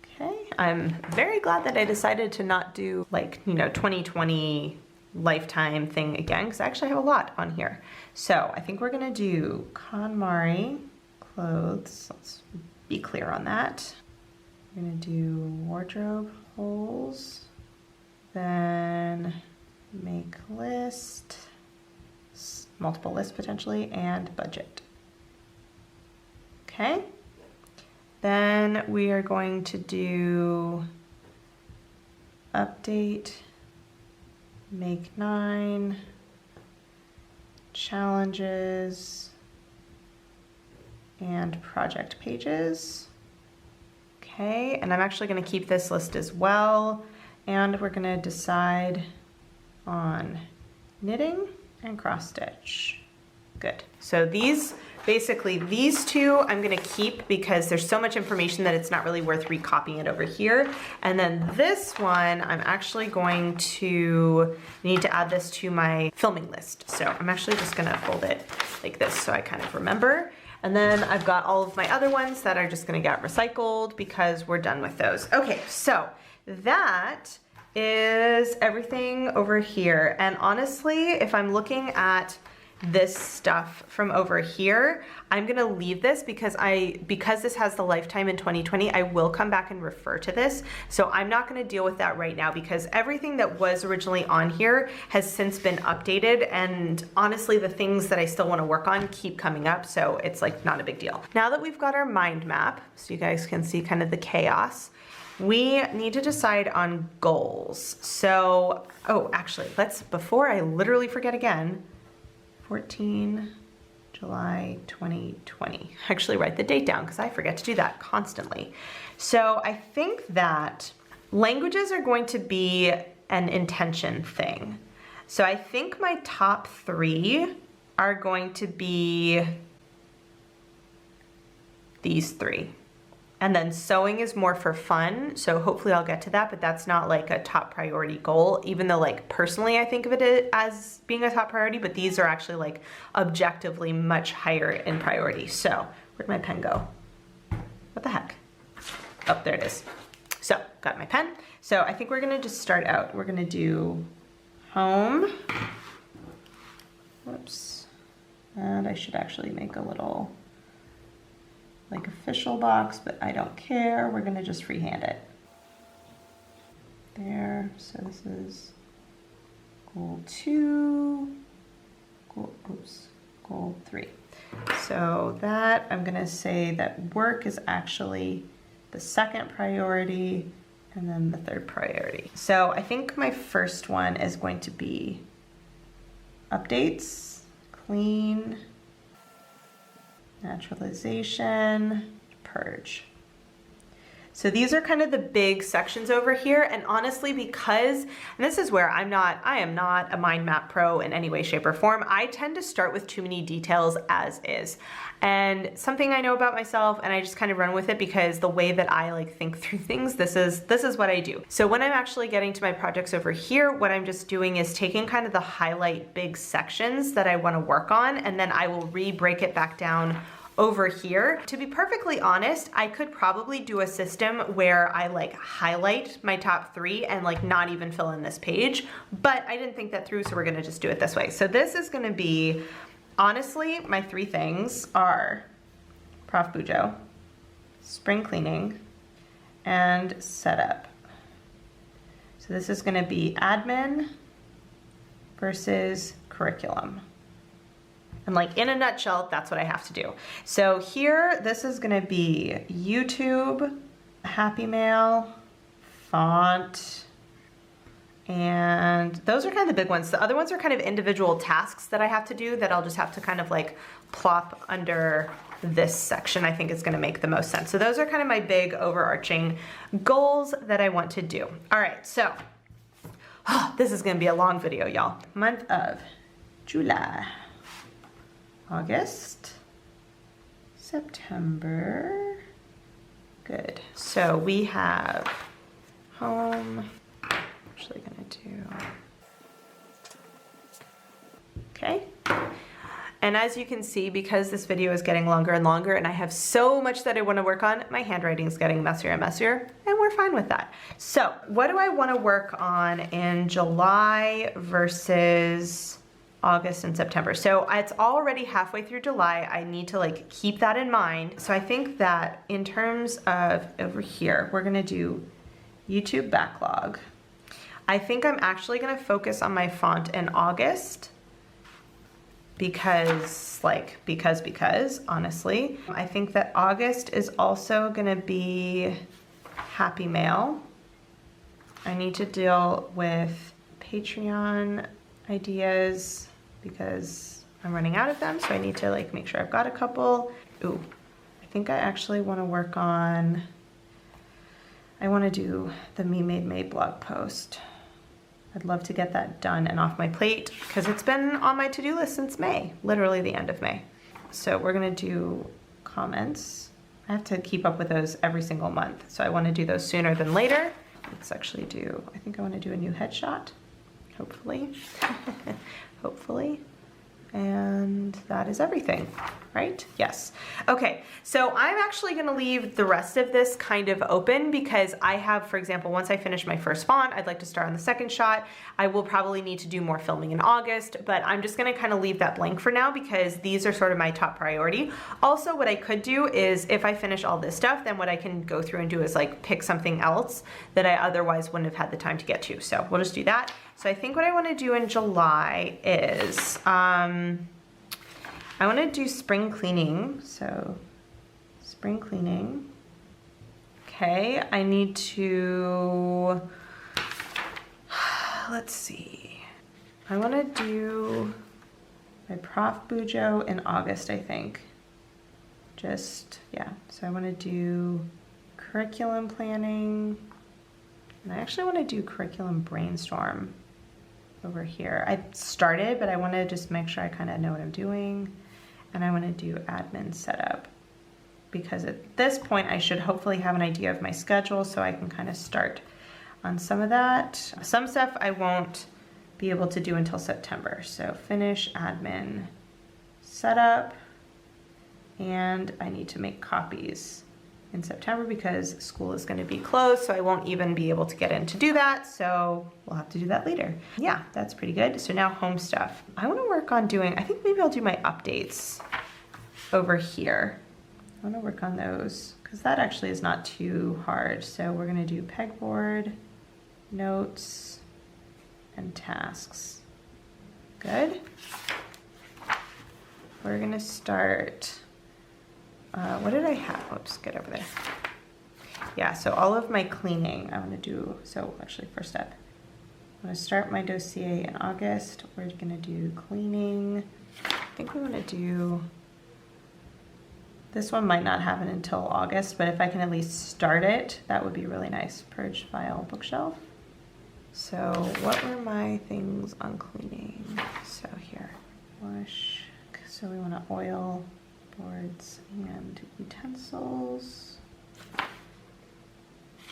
Speaker 1: Okay, I'm very glad that I decided to not do like, 2020 lifetime thing again, because I actually have a lot on here. So I think we're gonna do KonMari clothes. Let's be clear on that. We're gonna do wardrobe holes, then make list, multiple lists potentially, and budget. Okay. Then we are going to do update, make 9, challenges, and project pages. Okay, and I'm actually gonna keep this list as well And we're gonna decide on knitting and cross stitch. Good. So these, basically these two I'm gonna keep because there's so much information that it's not really worth recopying it over here. And then this one, I'm actually going to need to add this to my filming list. So I'm actually just gonna fold it like this so I kind of remember. And then I've got all of my other ones that are just gonna get recycled because we're done with those. Okay, so that is everything over here. And honestly, if I'm looking at this stuff from over here, I'm gonna leave this because this has the lifetime in 2020, I will come back and refer to this. So I'm not gonna deal with that right now because everything that was originally on here has since been updated, and honestly, the things that I still wanna work on keep coming up, so it's like not a big deal. Now that we've got our mind map, so you guys can see kind of the chaos, we need to decide on goals. So, oh, actually, before I literally forget again, 14 July 2020. Actually write the date down because I forget to do that constantly. So I think that languages are going to be an intention thing. So I think my top 3 are going to be these 3. And then sewing is more for fun, so hopefully I'll get to that, but that's not like a top priority goal, even though like personally I think of it as being a top priority, but these are actually like objectively much higher in priority. So where'd my pen go? What the heck? Oh, there it is. So got my pen. So I think we're gonna just start out. We're gonna do home. Whoops. And I should actually make a little like official box, but I don't care. We're gonna just freehand it. There, so this is goal 2, goal 3. So that, I'm gonna say that work is actually the second priority and then the third priority. So I think my first one is going to be updates, clean, naturalization, purge. So these are kind of the big sections over here, and honestly, because, and this is where I am not a mind map pro in any way, shape, or form, I tend to start with too many details as is. And something I know about myself, and I just kind of run with it because the way that I like think through things, this is what I do. So when I'm actually getting to my projects over here, what I'm just doing is taking kind of the highlight big sections that I want to work on, and then I will re-break it back down over here. To be perfectly honest, I could probably do a system where I like highlight my top 3 and like not even fill in this page, but I didn't think that through, so we're gonna just do it this way. So this is gonna be, honestly, my 3 things are Prof BUJO, spring cleaning, and setup. So this is gonna be admin versus curriculum. And like in a nutshell, that's what I have to do. So here, this is gonna be YouTube, Happy Mail, font, and those are kind of the big ones. The other ones are kind of individual tasks that I have to do that I'll just have to kind of like plop under this section. I think is gonna make the most sense. So those are kind of my big overarching goals that I want to do. All right, so this is gonna be a long video, y'all. Month of July. August, September, good. So we have home, actually gonna do, okay. And as you can see, because this video is getting longer and longer and I have so much that I wanna work on, my handwriting is getting messier and messier, and we're fine with that. So what do I wanna work on in July versus August and September? So it's already halfway through July. I need to like keep that in mind. So I think that in terms of over here, we're gonna do YouTube backlog. I think I'm actually gonna focus on my font in August because honestly, I think that August is also gonna be Happy Mail. I need to deal with Patreon ideas because I'm running out of them, so I need to like make sure I've got a couple. Ooh, I think I actually want to work on I want to do the Me Made May blog post. I'd love to get that done and off my plate because it's been on my to-do list since May, literally the end of May. So we're gonna do comments. I have to keep up with those every single month. So I wanna do those sooner than later. Let's actually do, I think I wanna do a new headshot, hopefully, hopefully. And that is everything, right? Yes. Okay, so I'm actually gonna leave the rest of this kind of open because I have, for example, once I finish my first font, I'd like to start on the second shot. I will probably need to do more filming in August, but I'm just gonna kind of leave that blank for now because these are sort of my top priority. Also, what I could do is if I finish all this stuff, then what I can go through and do is like pick something else that I otherwise wouldn't have had the time to get to. So we'll just do that. So I think what I want to do in July is I want to do spring cleaning. So spring cleaning. Okay, I need to, let's see. I want to do my Prof BUJO in August, I think. Just, yeah. So I want to do curriculum planning. And I actually want to do curriculum brainstorm over here. I started, but I want to just make sure I kind of know what I'm doing. And I want to do admin setup because at this point I should hopefully have an idea of my schedule so I can kind of start on some of that. Some stuff I won't be able to do until September. So finish admin setup, and I need to make copies in September because school is going to be closed, so I won't even be able to get in to do that, so we'll have to do that later. Yeah, that's pretty good. So now home stuff. I want to work on doing, I think maybe I'll do my updates over here. I want to work on those because that actually is not too hard. So we're going to do pegboard, notes, and tasks. Good. We're going to start. What did I have? Oops, get over there. Yeah, so all of my cleaning I want to do. So actually, first step, I'm going to start my dossier in August. We're going to do cleaning. I think we want to do, this one might not happen until August, but if I can at least start it, that would be really nice. Purge file bookshelf. So what were my things on cleaning? So here, wash. So we want to oil boards and utensils.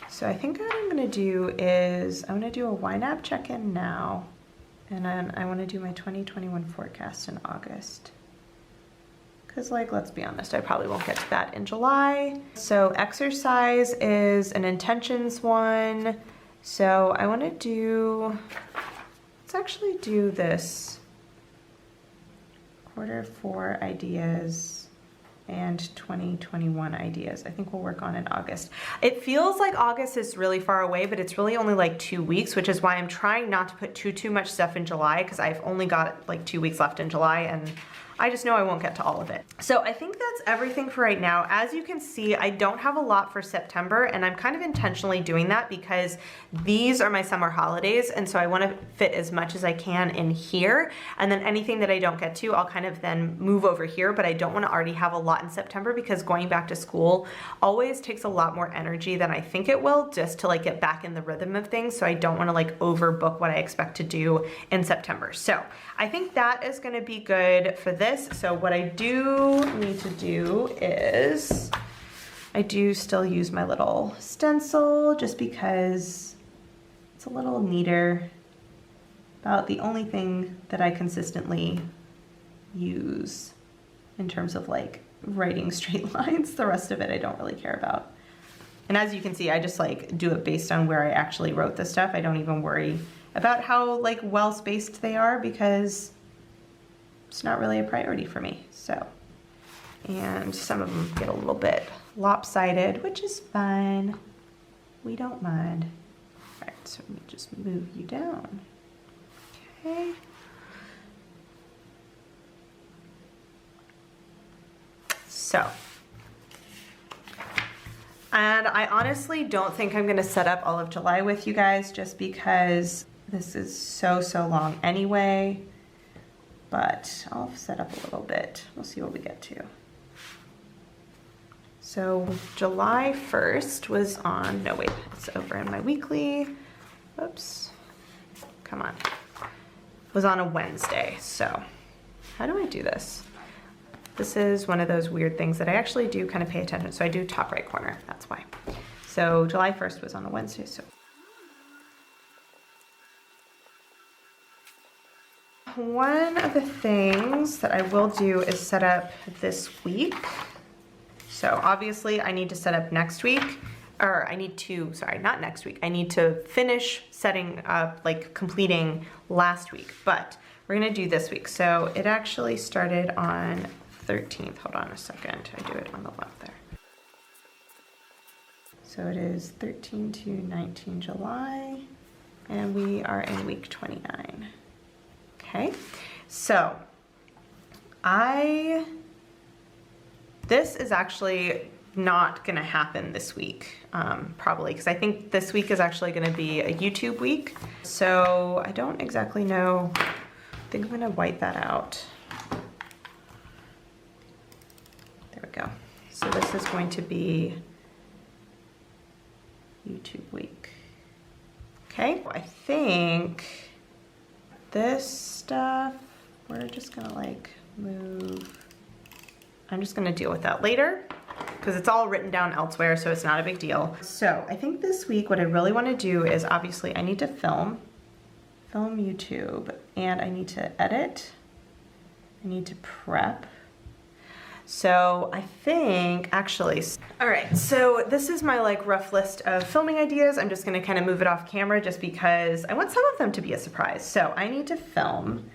Speaker 1: So I think what I'm going to do is I'm going to do a YNAB check-in now, and then I want to do my 2021 forecast in August. Because, like, let's be honest, I probably won't get to that in July. So exercise is an intentions one. So I want to do, let's actually do this. Q4 ideas and 2021 ideas. I think we'll work on in August. It feels like August is really far away, but it's really only like 2 weeks, which is why I'm trying not to put too much stuff in July because I've only got like 2 weeks left in July and I just know I won't get to all of it. So I think that's everything for right now. As you can see, I don't have a lot for September, and I'm kind of intentionally doing that because these are my summer holidays, and so I want to fit as much as I can in here, and then anything that I don't get to, I'll kind of then move over here, but I don't want to already have a lot in September because going back to school always takes a lot more energy than I think it will just to like get back in the rhythm of things, so I don't want to like overbook what I expect to do in September. So I think that is going to be good for this. So what I do need to do is I do still use my little stencil just because it's a little neater. About the only thing that I consistently use in terms of like writing straight lines. The rest of it I don't really care about. And as you can see, I just like do it based on where I actually wrote the stuff. I don't even worry about how like well spaced they are because it's not really a priority for me. So, and some of them get a little bit lopsided, which is fine. We don't mind. All right, so let me just move you down. Okay. So, and I honestly don't think I'm gonna set up all of July with you guys just because this is so long anyway. But I'll set up a little bit. We'll see what we get to. So July 1st was on, no wait, it's over in my weekly. Whoops, come on. Was on a Wednesday, so how do I do this? This is one of those weird things that I actually do kind of pay attention. So I do top right corner, that's why. So July 1st was on a Wednesday, so. One of the things that I will do is set up this week. So obviously I need to set up next week, or I need to, sorry, not next week. I need to finish setting up, like completing last week, but we're gonna do this week. So it actually started on 13th. Hold on a second. I do it on the left there. So it is 13 to 19 July, and we are in week 29. Okay, so this is actually not gonna happen this week, probably, because I think this week is actually gonna be a YouTube week. So I don't exactly know. I think I'm gonna white that out. There we go. So this is going to be YouTube week. Okay, I think this stuff, we're just gonna like move. I'm just gonna deal with that later because it's all written down elsewhere, so it's not a big deal. So I think this week what I really wanna do is obviously I need to film YouTube, and I need to edit, I need to prep. So I think actually, all right, so this is my like rough list of filming ideas. I'm just gonna kind of move it off camera just because I want some of them to be a surprise. So I need to film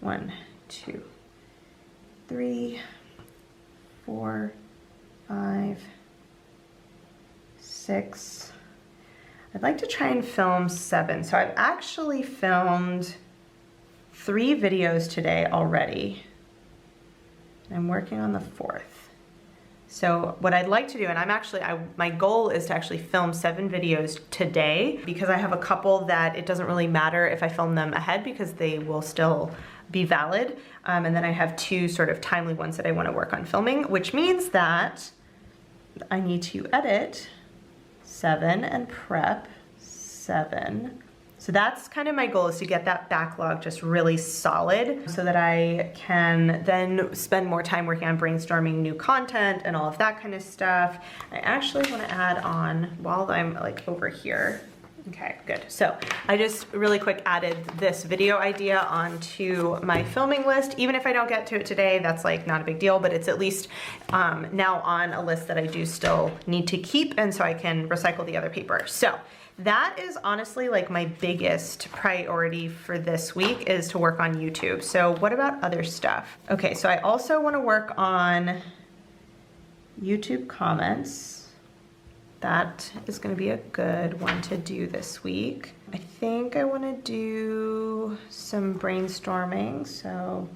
Speaker 1: 1, 2, 3, 4, 5, 6. I'd like to try and film 7. So I've actually filmed 3 videos today already. I'm working on the 4th. So what I'd like to do, and my goal is to actually film 7 videos today, because I have a couple that it doesn't really matter if I film them ahead because they will still be valid. And then I have 2 sort of timely ones that I want to work on filming, which means that I need to edit 7 and prep 7. So that's kind of my goal, is to get that backlog just really solid so that I can then spend more time working on brainstorming new content and all of that kind of stuff. I actually want to add on while I'm like over here. Okay, good. So I just really quick added this video idea onto my filming list. Even if I don't get to it today, that's like not a big deal, but it's at least now on a list that I do still need to keep, and so I can recycle the other paper. So that is honestly like my biggest priority for this week, is to work on YouTube. So what about other stuff? Okay, so I also want to work on YouTube comments. That is going to be a good one to do this week. I think I want to do some brainstorming. So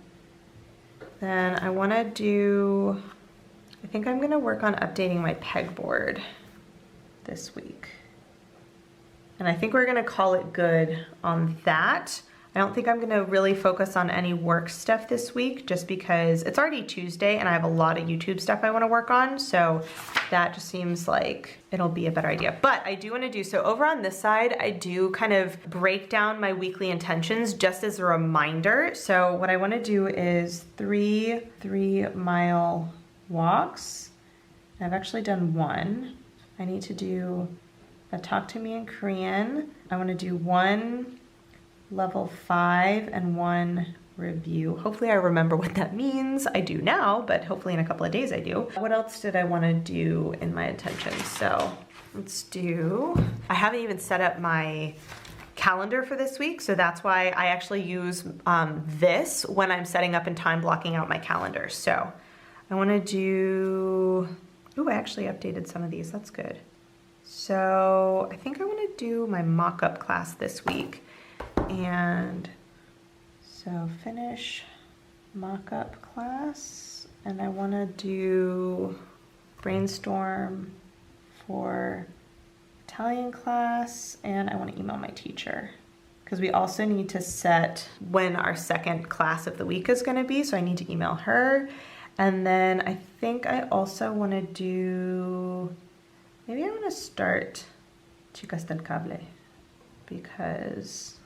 Speaker 1: then I want to do, I think I'm going to work on updating my pegboard this week. And I think we're gonna call it good on that. I don't think I'm gonna really focus on any work stuff this week, just because it's already Tuesday and I have a lot of YouTube stuff I wanna work on. So that just seems like it'll be a better idea. But I do wanna do, so over on this side, I do kind of break down my weekly intentions just as a reminder. So what I wanna do is 3 3-mile walks. I've actually done 1. I need to do a talk to me in Korean. I want to do 1 level 5 and 1 review. Hopefully I remember what that means. I do now, but hopefully in a couple of days I do. What else did I want to do in my intentions? So let's do, I haven't even set up my calendar for this week, so that's why I actually use this when I'm setting up and time blocking out my calendar. So I want to do, ooh, I actually updated some of these. That's good. So I think I want to do my mock-up class this week, and so finish mock-up class, and I want to do brainstorm for Italian class, and I want to email my teacher because we also need to set when our second class of the week is going to be, so I need to email her. And then I think I also want to do, maybe I want to start Chicas del Cable because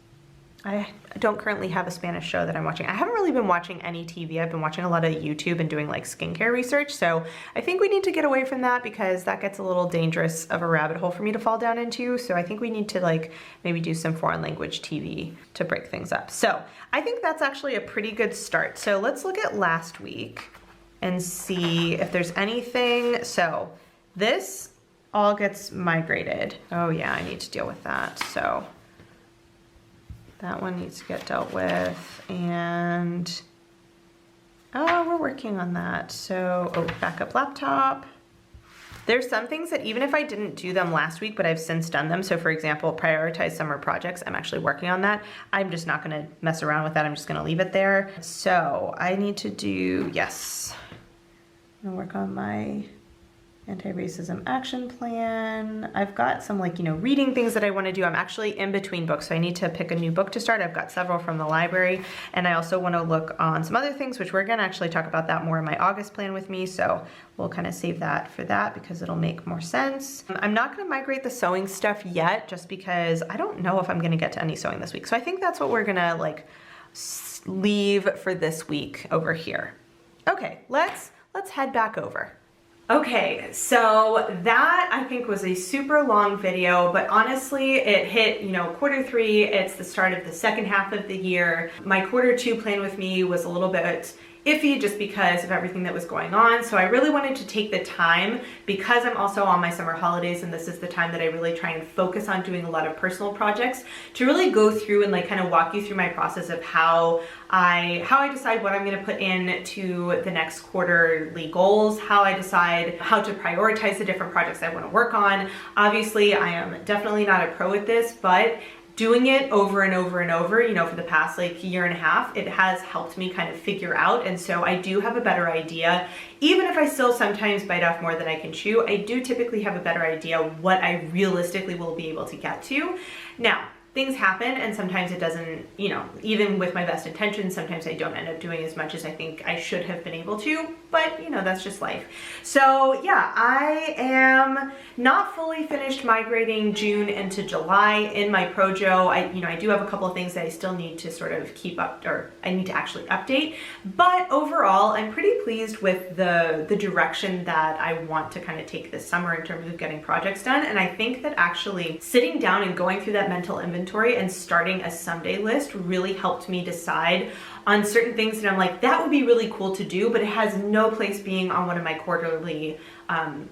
Speaker 1: I don't currently have a Spanish show that I'm watching. I haven't really been watching any TV. I've been watching a lot of YouTube and doing like skincare research. So I think we need to get away from that because that gets a little dangerous of a rabbit hole for me to fall down into. So I think we need to like maybe do some foreign language TV to break things up. So I think that's actually a pretty good start. So let's look at last week and see if there's anything. So this all gets migrated. Oh yeah, I need to deal with that. So that one needs to get dealt with, and oh, we're working on that. So, oh, backup laptop. There's some things that even if I didn't do them last week, but I've since done them. So for example, prioritize summer projects. I'm actually working on that. I'm just not gonna mess around with that. I'm just gonna leave it there. So I need to do, yes. I'm gonna work on my anti-racism action plan. I've got some like, you know, reading things that I want to do. I'm actually in between books, so I need to pick a new book to start. I've got several from the library, and I also want to look on some other things, which we're going to actually talk about that more in my August plan with me, so we'll kind of save that for that because it'll make more sense. I'm not going to migrate the sewing stuff yet just because I don't know if I'm going to get to any sewing this week. So I think that's what we're going to like leave for this week over here. Okay, let's head back over. Okay, so that I think was a super long video, but honestly it hit, you know, Q3, it's the start of the second half of the year. My Q2 plan with me was a little bit iffy just because of everything that was going on. So I really wanted to take the time because I'm also on my summer holidays and this is the time that I really try and focus on doing a lot of personal projects to really go through and like kind of walk you through my process of how I decide what I'm going to put into the next quarterly goals, how I decide how to prioritize the different projects I want to work on. Obviously, I am definitely not a pro at this, but doing it over and over and over, you know, for the past like year and a half, it has helped me kind of figure out. And so I do have a better idea. Even if I still sometimes bite off more than I can chew, I do typically have a better idea what I realistically will be able to get to. Now, things happen and sometimes it doesn't, you know, even with my best intentions, sometimes I don't end up doing as much as I think I should have been able to, but you know, that's just life. So yeah, I am not fully finished migrating June into July in my PROJO. I do have a couple of things that I still need to sort of keep up, or I need to actually update, but overall I'm pretty pleased with the direction that I want to kind of take this summer in terms of getting projects done. And I think that actually sitting down and going through that mental inventory and starting a someday list really helped me decide on certain things that I'm like, that would be really cool to do, but it has no place being on one of my quarterly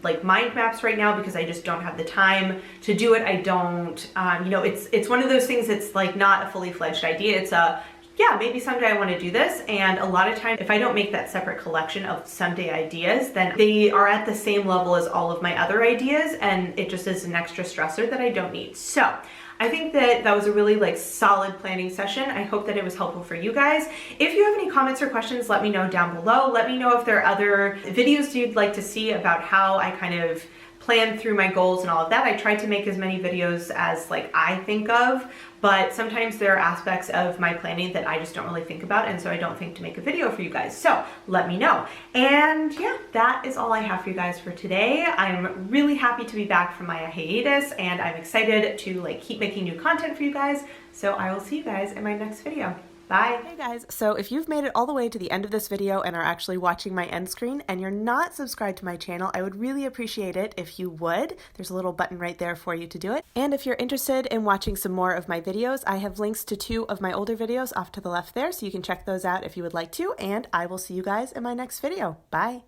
Speaker 1: like mind maps right now because I just don't have the time to do it. I don't, you know, it's one of those things that's like not a fully fledged idea. It's a, yeah, maybe someday I want to do this. And a lot of times if I don't make that separate collection of someday ideas, then they are at the same level as all of my other ideas. And it just is an extra stressor that I don't need. So I think that that was a really like solid planning session. I hope that it was helpful for you guys. If you have any comments or questions, let me know down below. Let me know if there are other videos you'd like to see about how I kind of plan through my goals and all of that. I try to make as many videos as like I think of, but sometimes there are aspects of my planning that I just don't really think about, and so I don't think to make a video for you guys. So let me know. And yeah, that is all I have for you guys for today. I'm really happy to be back from my hiatus, and I'm excited to like keep making new content for you guys. So I will see you guys in my next video. Bye. Hey guys, so if you've made it all the way to the end of this video and are actually watching my end screen and you're not subscribed to my channel, I would really appreciate it if you would. There's a little button right there for you to do it. And if you're interested in watching some more of my videos, I have links to 2 of my older videos off to the left there, so you can check those out if you would like to, and I will see you guys in my next video. Bye.